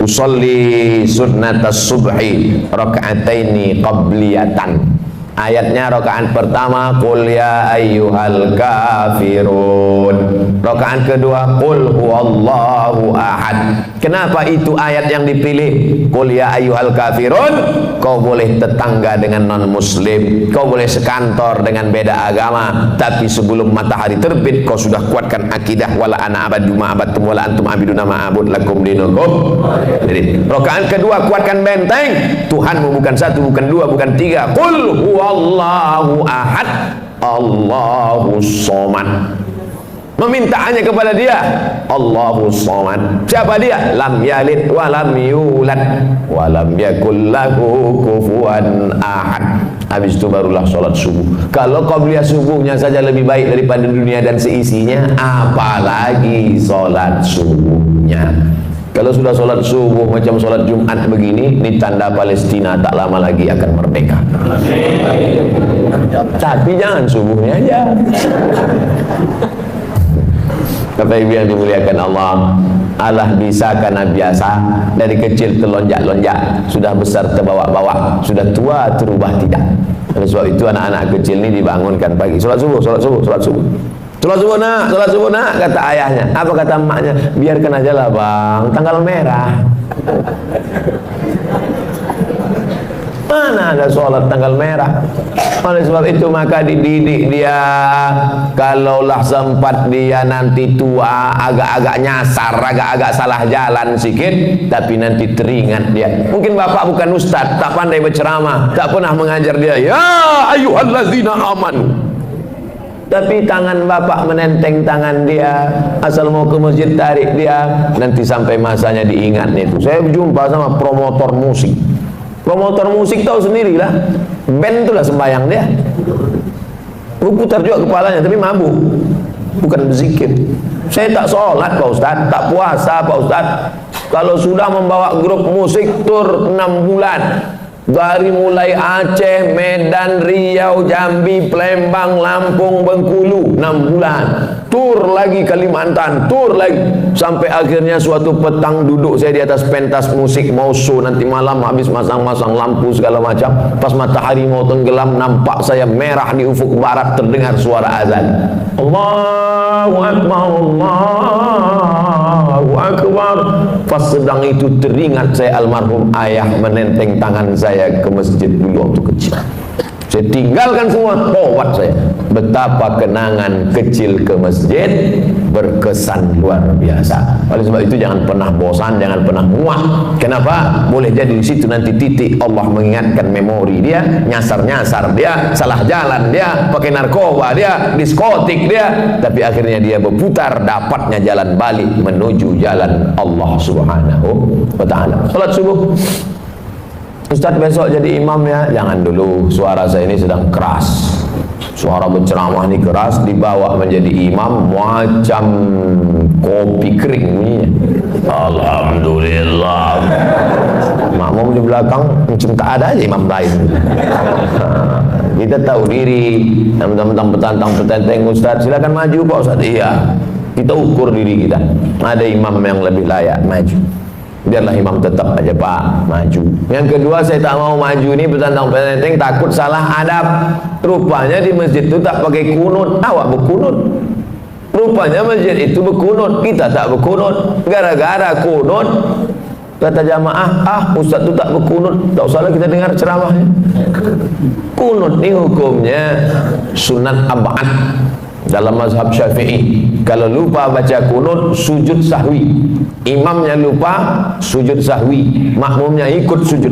Usolli sunnatas subhi raka'ataini qabliyatan. Ayatnya rakaat pertama qul ya ayyuhal kafirun, rakaat kedua qul huwallahu ahad. Kenapa itu ayat yang dipilih? Qul ya ayyuhal kafirun, kau boleh tetangga dengan non muslim, kau boleh sekantor dengan beda agama, tapi sebelum matahari terbit kau sudah kuatkan akidah wala ana abadu ma abadtum wala antum abiduna ma abud lakum dinukum. Jadi rakaat kedua kuatkan benteng, Tuhanmu bukan satu, bukan dua, bukan tiga. Qul huwallahu ahad, Allahus somad. Meminta hanya kepada dia, Allahus somad. Siapa dia? Lam yalid wa lam yulad wa lam yakul lahu kufuwan ahad. Habis itu barulah sholat subuh. Kalau qabliyah subuhnya saja lebih baik daripada dunia dan seisinya, apalagi sholat subuhnya. Kalau sudah sholat subuh macam sholat Jumat begini, ini tanda Palestina tak lama lagi akan merdeka. Tapi jangan subuhnya aja. Bapak Ibu yang dimuliakan Allah, Allah bisa karena biasa. Dari kecil terlonjak-lonjak, sudah besar terbawa-bawa, sudah tua terubah tidak. Oleh sebab itu anak-anak kecil ini dibangunkan pagi, sholat subuh, sholat subuh, sholat subuh. Sholat subuh nak, kata ayahnya. Apa kata emaknya? Biarkan aja lah bang, tanggal merah. Mana ada sholat tanggal merah? Oleh sebab itu maka dididik dia, kalaulah sempat dia nanti tua, agak-agak nyasar, agak-agak salah jalan sikit, tapi nanti teringat dia. Mungkin bapak bukan ustaz, tak pandai berceramah, tak pernah mengajar dia, ya ayyuhallazina amanu. Tapi tangan bapak menenteng tangan dia, asal mau ke masjid tarik dia, nanti sampai masanya diingat itu. Saya berjumpa sama promotor musik. Promotor musik tahu sendirilah, band itulah sembahyang dia. Putar juga kepalanya, tapi mabuk, bukan berzikir. Saya tak sholat Pak Ustaz, tak puasa Pak Ustaz. Kalau sudah membawa grup musik tur 6 bulan, dari mulai Aceh, Medan, Riau, Jambi, Palembang, Lampung, Bengkulu, 6 bulan. Tur lagi Kalimantan, tur lagi, sampai akhirnya suatu petang duduk saya di atas pentas musik mau show nanti malam, habis masang-masang lampu segala macam. Pas matahari mau tenggelam, nampak saya merah di ufuk barat, terdengar suara azan. Allahu Akbar, Allahu Akbar. Pas sedang itu teringat saya almarhum ayah menenteng tangan saya ke masjid dulu waktu kecil. Saya tinggalkan semua, tobat saya. Betapa kenangan kecil ke masjid berkesan luar biasa. Oleh sebab itu jangan pernah bosan, jangan pernah muak. Kenapa? Boleh jadi di situ nanti titik Allah mengingatkan memori dia, nyasar-nyasar dia, salah jalan dia, pakai narkoba dia, diskotik dia, tapi akhirnya dia berputar, dapatnya jalan balik menuju jalan Allah Subhanahu wa taala. Salat subuh. Ustaz besok jadi imam ya, jangan dulu, suara saya ini sedang keras, suara berceramah ini keras, dibawa menjadi imam macam kopi kering bunyinya. Alhamdulillah, makmum di belakang macam tak ada aja imam lain. Kita tahu diri, teman-teman petantang-petenteng Ustaz, silakan maju Pak Ustaz. Iya, kita ukur diri kita, ada imam yang lebih layak maju, biarlah imam tetap aja Pak maju. Yang kedua, saya tak mau maju ini petantang-petenteng, takut salah adab. Rupanya di masjid itu tak pakai kunut, awak berkunut. Rupanya masjid itu berkunut, kita tak berkunut. Gara-gara kunut, kata jamaah, ustaz itu tak berkunut, tak usahlah kita dengar ceramahnya. Kunut ini hukumnya sunat abad dalam mazhab Syafi'i. Kalau lupa baca kunut, sujud sahwi. Imamnya lupa, sujud sahwi, makmumnya ikut sujud.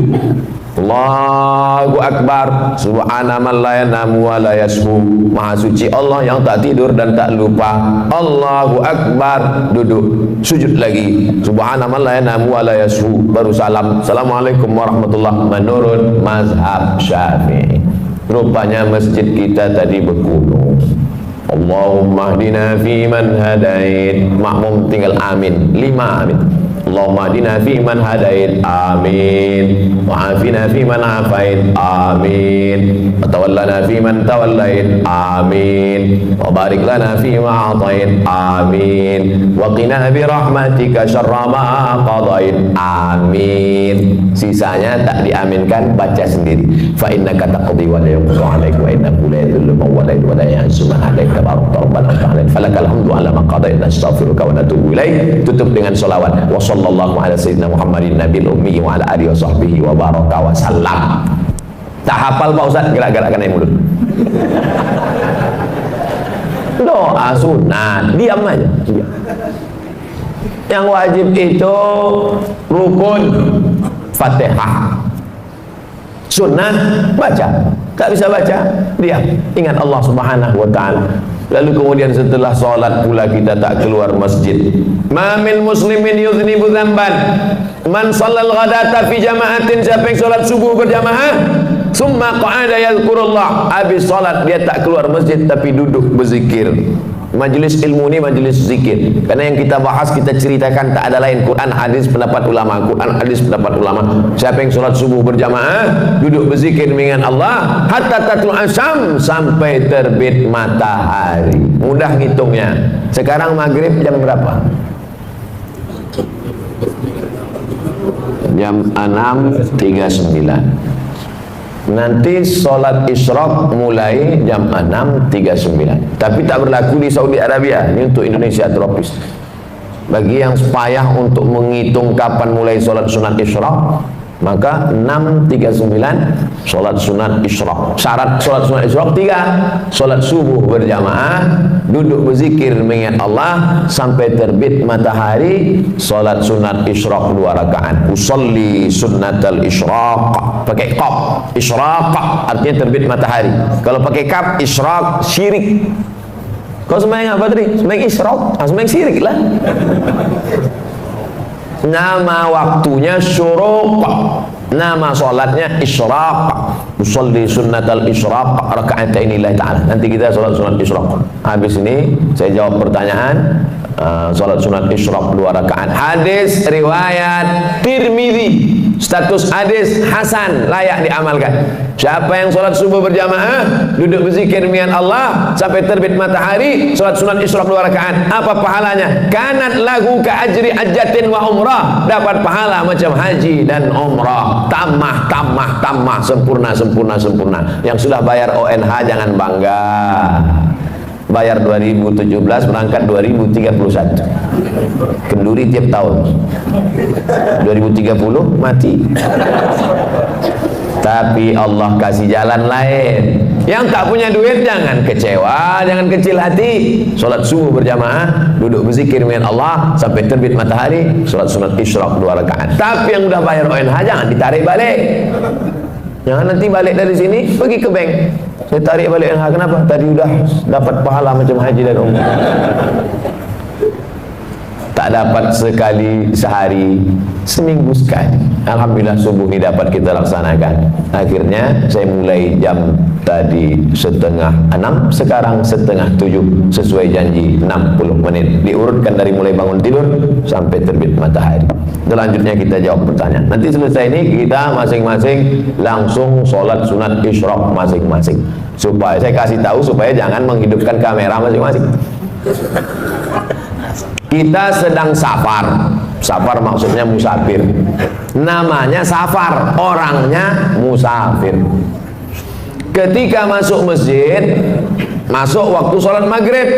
Allahu Akbar, subhana man la yanamu wa la yashu. Maha suci Allah yang tak tidur dan tak lupa. Allahu Akbar, duduk, sujud lagi. Subhana man la yanamu wa la yashu, baru salam. Assalamualaikum warahmatullahi. Menurut mazhab Syafi'i. Rupanya masjid kita tadi berkunut. Allahumma hdina fi man hadait. Makmum tinggal amin, 5 amin. Allahumma hdina fi man hadait, amin. Wa afina fi man afait, amin. Wa tawallana fi man tawallait, amin. Wa barik lana fi ma atait, amin. Wa qina bi rahmatika syarra ma qadait, amin. Sisanya tak diaminkan, baca sendiri. Fa innaka taqdi wa la yuqda 'alaika wa innahu la yadhillu man walayta wa la ya'izzu man hadaita tabarakta rabbana wa ta'ala falakal hamdu 'ala ma qadaita nastaghfiruka wa natubu ilaik. Tutup dengan selawat. Wa sallallahu ala sayyidina Muhammadin nabiyil ummi wa ala alihi wa sahbihi wa baraka wa sallam. Tak hafal Pak Ustaz, gerak-gerakkan air mulut. Doa sunat, diam aja. Diam. Yang wajib itu rukun Fatihah. Sunnah baca, tak bisa baca, diam, ingat Allah Subhanahu wa taala. Lalu kemudian setelah sholat pula kita tak keluar masjid. Ma min muslimin yuznibu dzamban man shallal ghadata fi jama'atin. Siapa yang sholat subuh berjamaah, summa qa'ada yadhkurullah, habis sholat dia tak keluar masjid tapi duduk berzikir. Majelis ilmu ini majelis zikir, karena yang kita bahas, kita ceritakan tak ada lain Quran, hadis, pendapat ulama. Quran, hadis, pendapat ulama. Siapa yang sholat subuh berjamaah, duduk berzikir mengingat Allah hatta tatlul asyam, sampai terbit matahari. Mudah ngitungnya. Sekarang maghrib jam berapa? Jam 6.39. Nanti sholat isyraq mulai jam 6.39. Tapi tak berlaku di Saudi Arabia. Ini untuk Indonesia tropis. Bagi yang payah untuk menghitung kapan mulai sholat sunat isyraq, maka 6.39 sholat sunat isyraq. Syarat sholat sunat isyraq 3: sholat subuh berjamaah, duduk berzikir mengingat Allah sampai terbit matahari. Sholat sunat isyraq 2 rakaat. Usolli sunnatal isyraq, pakai qaf. Isyraq artinya terbit matahari. Kalau pakai kaf, isyraq syirik. Kau sembahyang apa tadi? Sembahyang isyraq, sembahyang syirik lah. Nama waktunya syuruq, nama sholatnya isyraq. Usolli sunnatal isyraq raka'atain lillahi ta'ala. Nanti kita sholat sunat isyraq. Habis ini saya jawab pertanyaan. Sholat sunat isyraq 2 rakaat. Hadis riwayat Tirmidzi, status hadis hasan, layak diamalkan. Siapa yang sholat subuh berjamaah, duduk berzikir mengingat Allah sampai terbit matahari, sholat sunat isyraq 2 rakaat, apa pahalanya? Kanat lahu ka ajri hajjatin wa umrah, dapat pahala macam haji dan umrah. Tamah, sempurna. Yang sudah bayar ONH jangan bangga. Bayar 2017, berangkat 2031. Kenduri tiap tahun. 2030 mati. tapi Allah kasih jalan lain. Yang tak punya duit jangan kecewa, jangan kecil hati. Solat subuh berjamaah, duduk berzikir dengan Allah sampai terbit matahari, solat sunat isyraq 2 rakaat. Tapi yang udah bayar ONH jangan ditarik balik. Jangan nanti balik dari sini pergi ke bank, saya tarik balik ONH. Kenapa? Tadi udah dapat pahala macam haji dan umrah. Tak dapat sekali sehari, seminggu sekali. Alhamdulillah subuh ini dapat kita laksanakan. Akhirnya saya mulai jam tadi 5:30, sekarang 6:30, sesuai janji 60 menit. Diurutkan dari mulai bangun tidur sampai terbit matahari. Selanjutnya kita jawab pertanyaan. Nanti selesai ini kita masing-masing langsung sholat sunat isyraq masing-masing. Supaya saya kasih tahu supaya jangan menghidupkan kamera masing-masing. Kita sedang safar. Safar maksudnya musafir. Namanya safar, orangnya musafir. Ketika masuk masjid, masuk waktu sholat maghrib,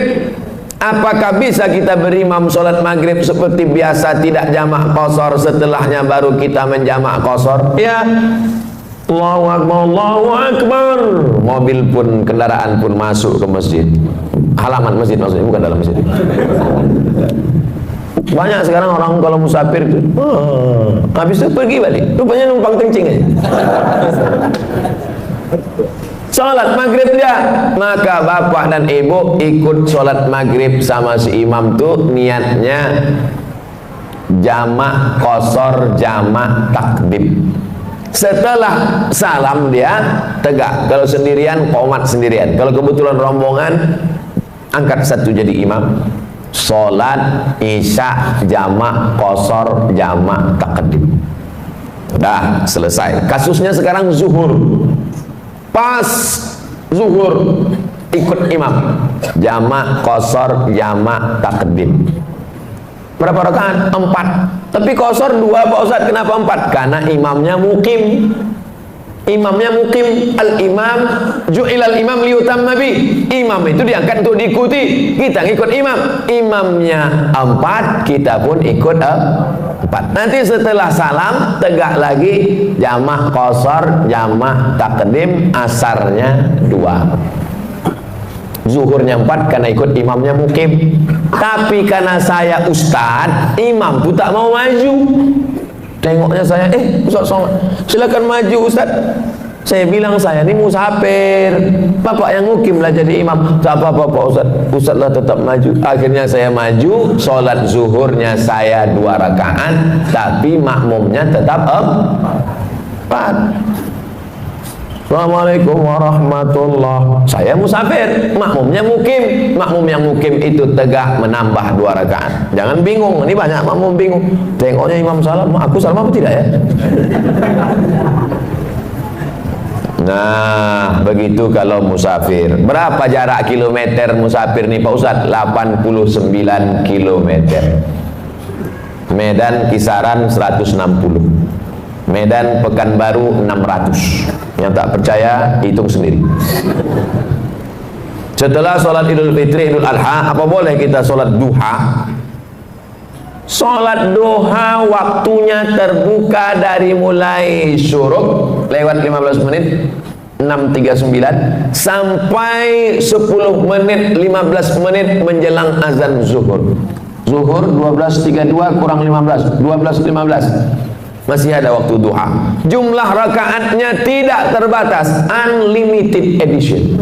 apakah bisa kita berimam sholat maghrib seperti biasa, tidak jamak qasar, setelahnya baru kita menjamak qasar? Ya. Allahu Akbar, Allahu Akbar. Mobil pun, kendaraan pun masuk ke masjid. Halaman masjid maksudnya, bukan dalam masjid. Banyak sekarang orang kalau musafir itu, habis itu pergi balik, rupanya numpang kencing aja. Sholat maghrib dia, maka bapak dan ibu ikut sholat maghrib sama si imam tuh niatnya jamak qasar, jamak takdim. Setelah salam dia tegak. Kalau sendirian, qomat sendirian. Kalau kebetulan rombongan, angkat satu jadi imam. Sholat isya jamak qasar, jamak takdim. Dah selesai. Kasusnya sekarang zuhur. Pas zuhur ikut imam, jamak qasar, jamak takdim. Berapa rakaat? 4. Tapi qasar 2 Pak Ustaz. Kenapa 4? Karena imamnya mukim. Imamnya mukim. Al-imam ju'ilal imam liyutamma bi. Imam itu diangkat untuk diikuti. Kita ngikut imam. Imamnya 4, kita pun ikut 4. Nanti setelah salam tegak lagi jamak qasar, jamak takdim, asarnya 2. Zuhurnya 4 karena ikut imamnya mukim. Tapi karena saya ustad, imam pun tak mau maju. Tengoknya saya, Ustaz sholat, silakan maju Ustaz. Saya bilang saya ini musafir, bapak yang mukim lah jadi imam. Tak apa-apa Pak Ustaz, Ustaz lah tetap maju. Akhirnya saya maju, sholat zuhurnya saya 2 rakaat, tapi makmumnya tetap 4. Assalamualaikum warahmatullah. Saya musafir, makmumnya mukim. Makmum yang mukim itu tegak menambah 2 rakaat. Jangan bingung, ini banyak makmum bingung. Tengoknya imam salam, aku salam apa tidak ya? Nah, begitu kalau musafir. Berapa jarak kilometer musafir nih Pak Ustaz? 89 kilometer. Medan kisaran 160. Medan Pekanbaru 600. Yang tak percaya hitung sendiri. Setelah sholat Idul Fitri, Idul Adha, apa boleh kita sholat duha? Sholat duha waktunya terbuka dari mulai syuruk lewat 15 menit 6.39 sampai 10 menit 15 menit menjelang azan zuhur. Zuhur 12.32 kurang 15, 12.15. Masih ada waktu duha. Jumlah rakaatnya tidak terbatas, unlimited edition.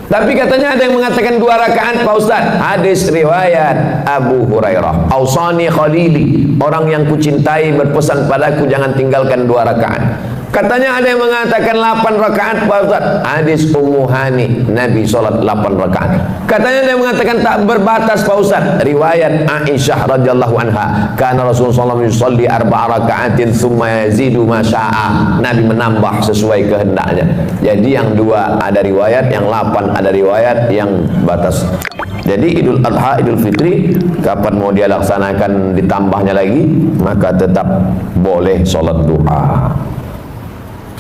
Tapi katanya ada yang mengatakan 2 rakaat Pak Ustaz. Hadis riwayat Abu Hurairah, Ausani Khalili, orang yang kucintai berpesan padaku jangan tinggalkan 2 rakaat. Katanya ada yang mengatakan 8 rakaat Pak Ustaz. Hadis Ummu Hani, Nabi sholat 8 rakaat. Katanya ada yang mengatakan tak berbatas Pak Ustaz. Riwayat Aisyah radhiyallahu anha, karena Rasulullah SAW yusalli 4 rakaatin thumma yazidu ma syaa. Nabi menambah sesuai kehendaknya. Jadi yang 2 ada riwayat, yang 8 ada riwayat yang batas. Jadi Idul Adha, Idul Fitri, kapan mau dia laksanakan ditambahnya lagi, maka tetap boleh sholat duha.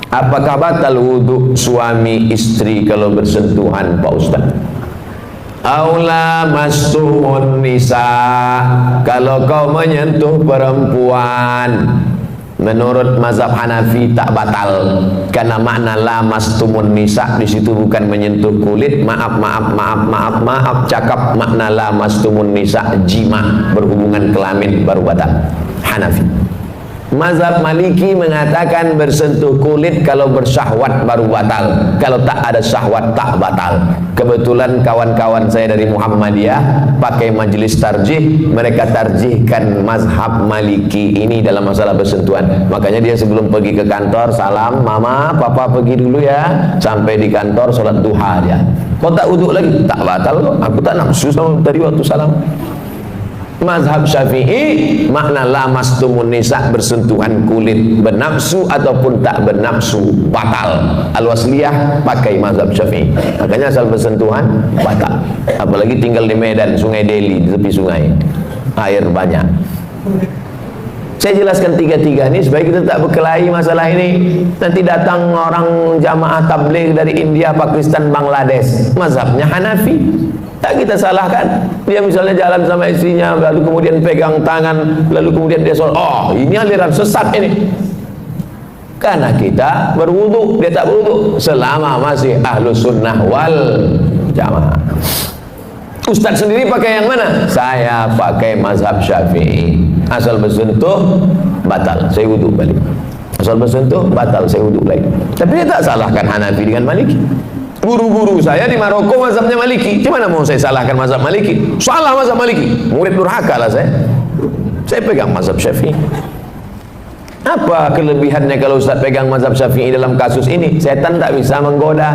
Apakah batal wudhu suami istri kalau bersentuhan Pak Ustaz? Aula mastumun nisa, kalau kau menyentuh perempuan Menurut mazhab Hanafi tak batal karena makna lamastumun nisa di situ bukan menyentuh kulit. Maaf, cakap makna lamastumun nisa jima, berhubungan kelamin baru batal. Hanafi. Mazhab Maliki mengatakan bersentuh kulit kalau bersyahwat baru batal, kalau tak ada syahwat tak batal. Kebetulan kawan-kawan saya dari Muhammadiyah pakai majelis tarjih, mereka tarjihkan mazhab Maliki ini dalam masalah bersentuhan. Makanya dia sebelum pergi ke kantor, salam, mama, papa pergi dulu ya. Sampai di kantor sholat duha dia. Kau tak wuduk lagi? Tak batal, aku tak nafsu sama tadi waktu salam. Mazhab Syafi'i makna lamastumun nisa, bersentuhan kulit, bernafsu ataupun tak bernafsu batal. Al-Wasliyah pakai mazhab Syafi'i. Makanya asal bersentuhan batal. Apalagi tinggal di Medan, Sungai Deli, di tepi sungai, air banyak. Saya jelaskan tiga-tiga ini supaya kita tak berkelahi masalah ini. Nanti datang orang jamaah tabligh dari India, Pakistan, Bangladesh, mazhabnya Hanafi. Tak kita salahkan. Dia misalnya jalan sama istrinya, lalu kemudian pegang tangan, lalu kemudian dia sholat. Oh, ini aliran sesat ini. Karena kita berwudu, dia tak berwudu. Selama masih ahlus sunnah wal jamaah. Ustaz sendiri pakai yang mana? Saya pakai mazhab Syafi'i. Asal bersentuh batal, saya wudu balik. Asal bersentuh batal, saya wudu lagi. Tapi dia tak salahkan Hanafi dengan Maliki. Guru-guru saya di Maroko mazhabnya Maliki. Gimana mau saya salahkan mazhab Maliki? Salah mazhab Maliki. Murid durhaka lah saya. Saya pegang mazhab Syafi'i. Apa kelebihannya kalau Ustaz pegang mazhab Syafi'i dalam kasus ini? Setan tak bisa menggoda.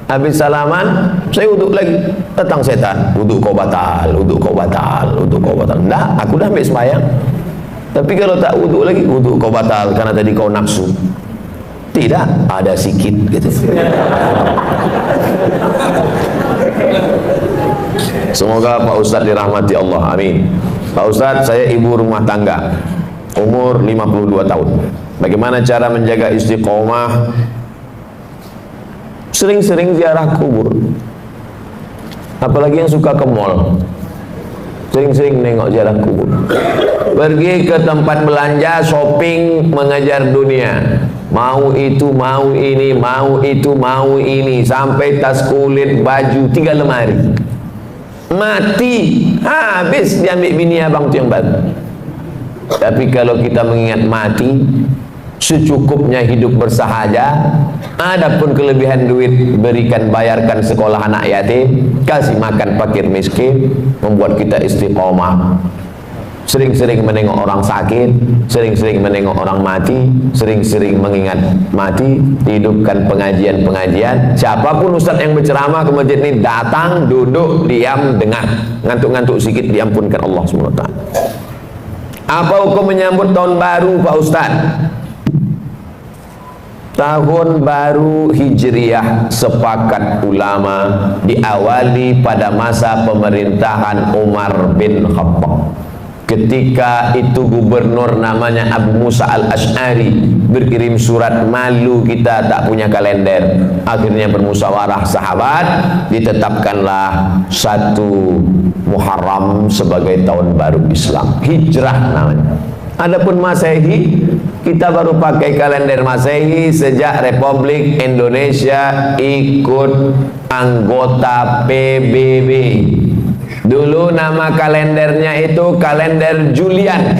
Habis salaman, saya wuduk lagi. Datang setan, wuduk kau batal, wuduk kau batal, wuduk kau batal. Enggak, aku dah ambil sembahyang. Tapi kalau tak wuduk lagi, wuduk kau batal karena tadi kau nafsu. Tidak, ada sikit gitu. Semoga Pak Ustadz dirahmati Allah, amin. Pak Ustadz, saya ibu rumah tangga, umur 52 tahun. Bagaimana cara menjaga istiqomah? Sering-sering ziarah kubur. Apalagi yang suka ke mall, sering-sering nengok ziarah kubur. Pergi ke tempat belanja, shopping, mengejar dunia. Mau itu, mau ini, mau itu, mau ini, sampai tas kulit, baju, 3 lemari. Mati, habis diambil bini abang tu yang baru. Tapi kalau kita mengingat mati, secukupnya hidup bersahaja. Adapun kelebihan duit, berikan, bayarkan sekolah anak yatim, kasih makan fakir miskin, membuat kita istiqomah. Sering-sering menengok orang sakit, sering-sering menengok orang mati, sering-sering mengingat mati, hidupkan pengajian-pengajian. Siapapun ustaz yang berceramah ke masjid ini, datang, duduk, diam, dengar. Ngantuk-ngantuk sikit, diampunkan Allah SWT. Apa hukum menyambut tahun baru Pak Ustaz? Tahun baru Hijriah sepakat ulama diawali pada masa pemerintahan Umar bin Khattab. Ketika itu gubernur namanya Abu Musa al-Ash'ari berkirim surat, malu kita tak punya kalender. Akhirnya bermusyawarah sahabat, ditetapkanlah 1 Muharram sebagai tahun baru Islam, Hijrah namanya. Adapun Masehi, kita baru pakai kalender Masehi sejak Republik Indonesia ikut anggota PBB. Dulu nama kalendernya itu kalender Julian,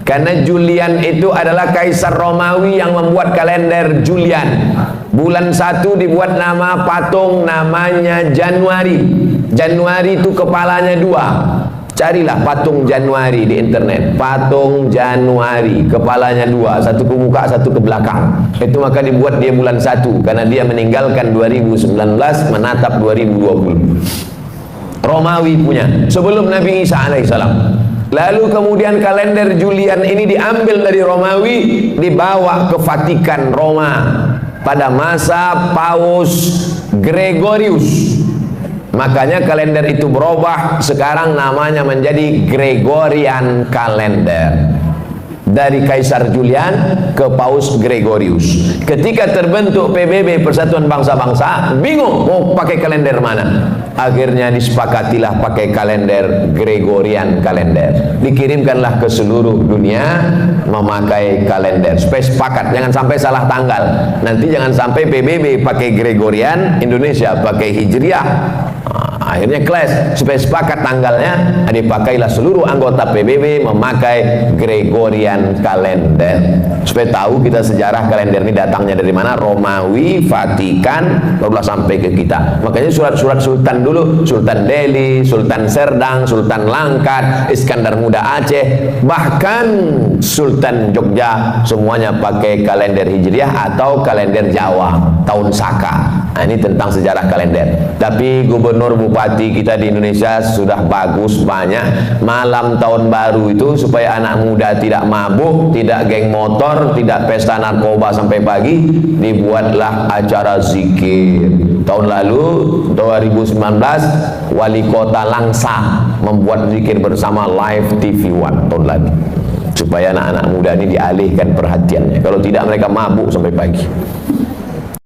karena Julian itu adalah kaisar Romawi yang membuat kalender Julian. Bulan 1 dibuat nama patung, namanya Januari. Januari itu kepalanya 2. Carilah patung Januari di internet. Patung Januari, kepalanya 2, satu ke muka, satu ke belakang. Itu maka dibuat dia bulan 1, karena dia meninggalkan 2019, menatap 2020. Romawi punya, sebelum Nabi Isa alaihissalam. Lalu kemudian kalender Julian ini diambil dari Romawi, dibawa ke Vatikan Roma pada masa Paus Gregorius. Makanya kalender itu berubah, sekarang namanya menjadi Gregorian Calendar. Dari Kaisar Julian ke Paus Gregorius. Ketika terbentuk PBB, Persatuan Bangsa-Bangsa, bingung mau pakai kalender mana. Akhirnya disepakatilah pakai kalender Gregorian Calendar. Dikirimkanlah ke seluruh dunia, memakai kalender. Supaya sepakat, jangan sampai salah tanggal. Nanti jangan sampai PBB pakai Gregorian, Indonesia pakai Hijriah. Akhirnya clash. Supaya sepakat tanggalnya, dipakailah seluruh anggota PBB memakai Gregorian kalender. Supaya tahu kita sejarah kalender ini datangnya dari mana. Romawi, Vatikan, barulah sampai ke kita. Makanya surat-surat sultan dulu, Sultan Delhi, Sultan Serdang, Sultan Langkat, Iskandar Muda Aceh, bahkan Sultan Jogja, semuanya pakai kalender Hijriah atau kalender Jawa, tahun Saka. Nah, ini tentang sejarah kalender. Tapi gubernur bupati kita di Indonesia sudah bagus banyak. Malam tahun baru itu supaya anak muda tidak mabuk, tidak geng motor, tidak pesta narkoba sampai pagi, dibuatlah acara zikir. Tahun lalu 2019 wali kota Langsa membuat zikir bersama live TV One tahun lalu, supaya anak-anak muda ini dialihkan perhatiannya. Kalau tidak mereka mabuk sampai pagi.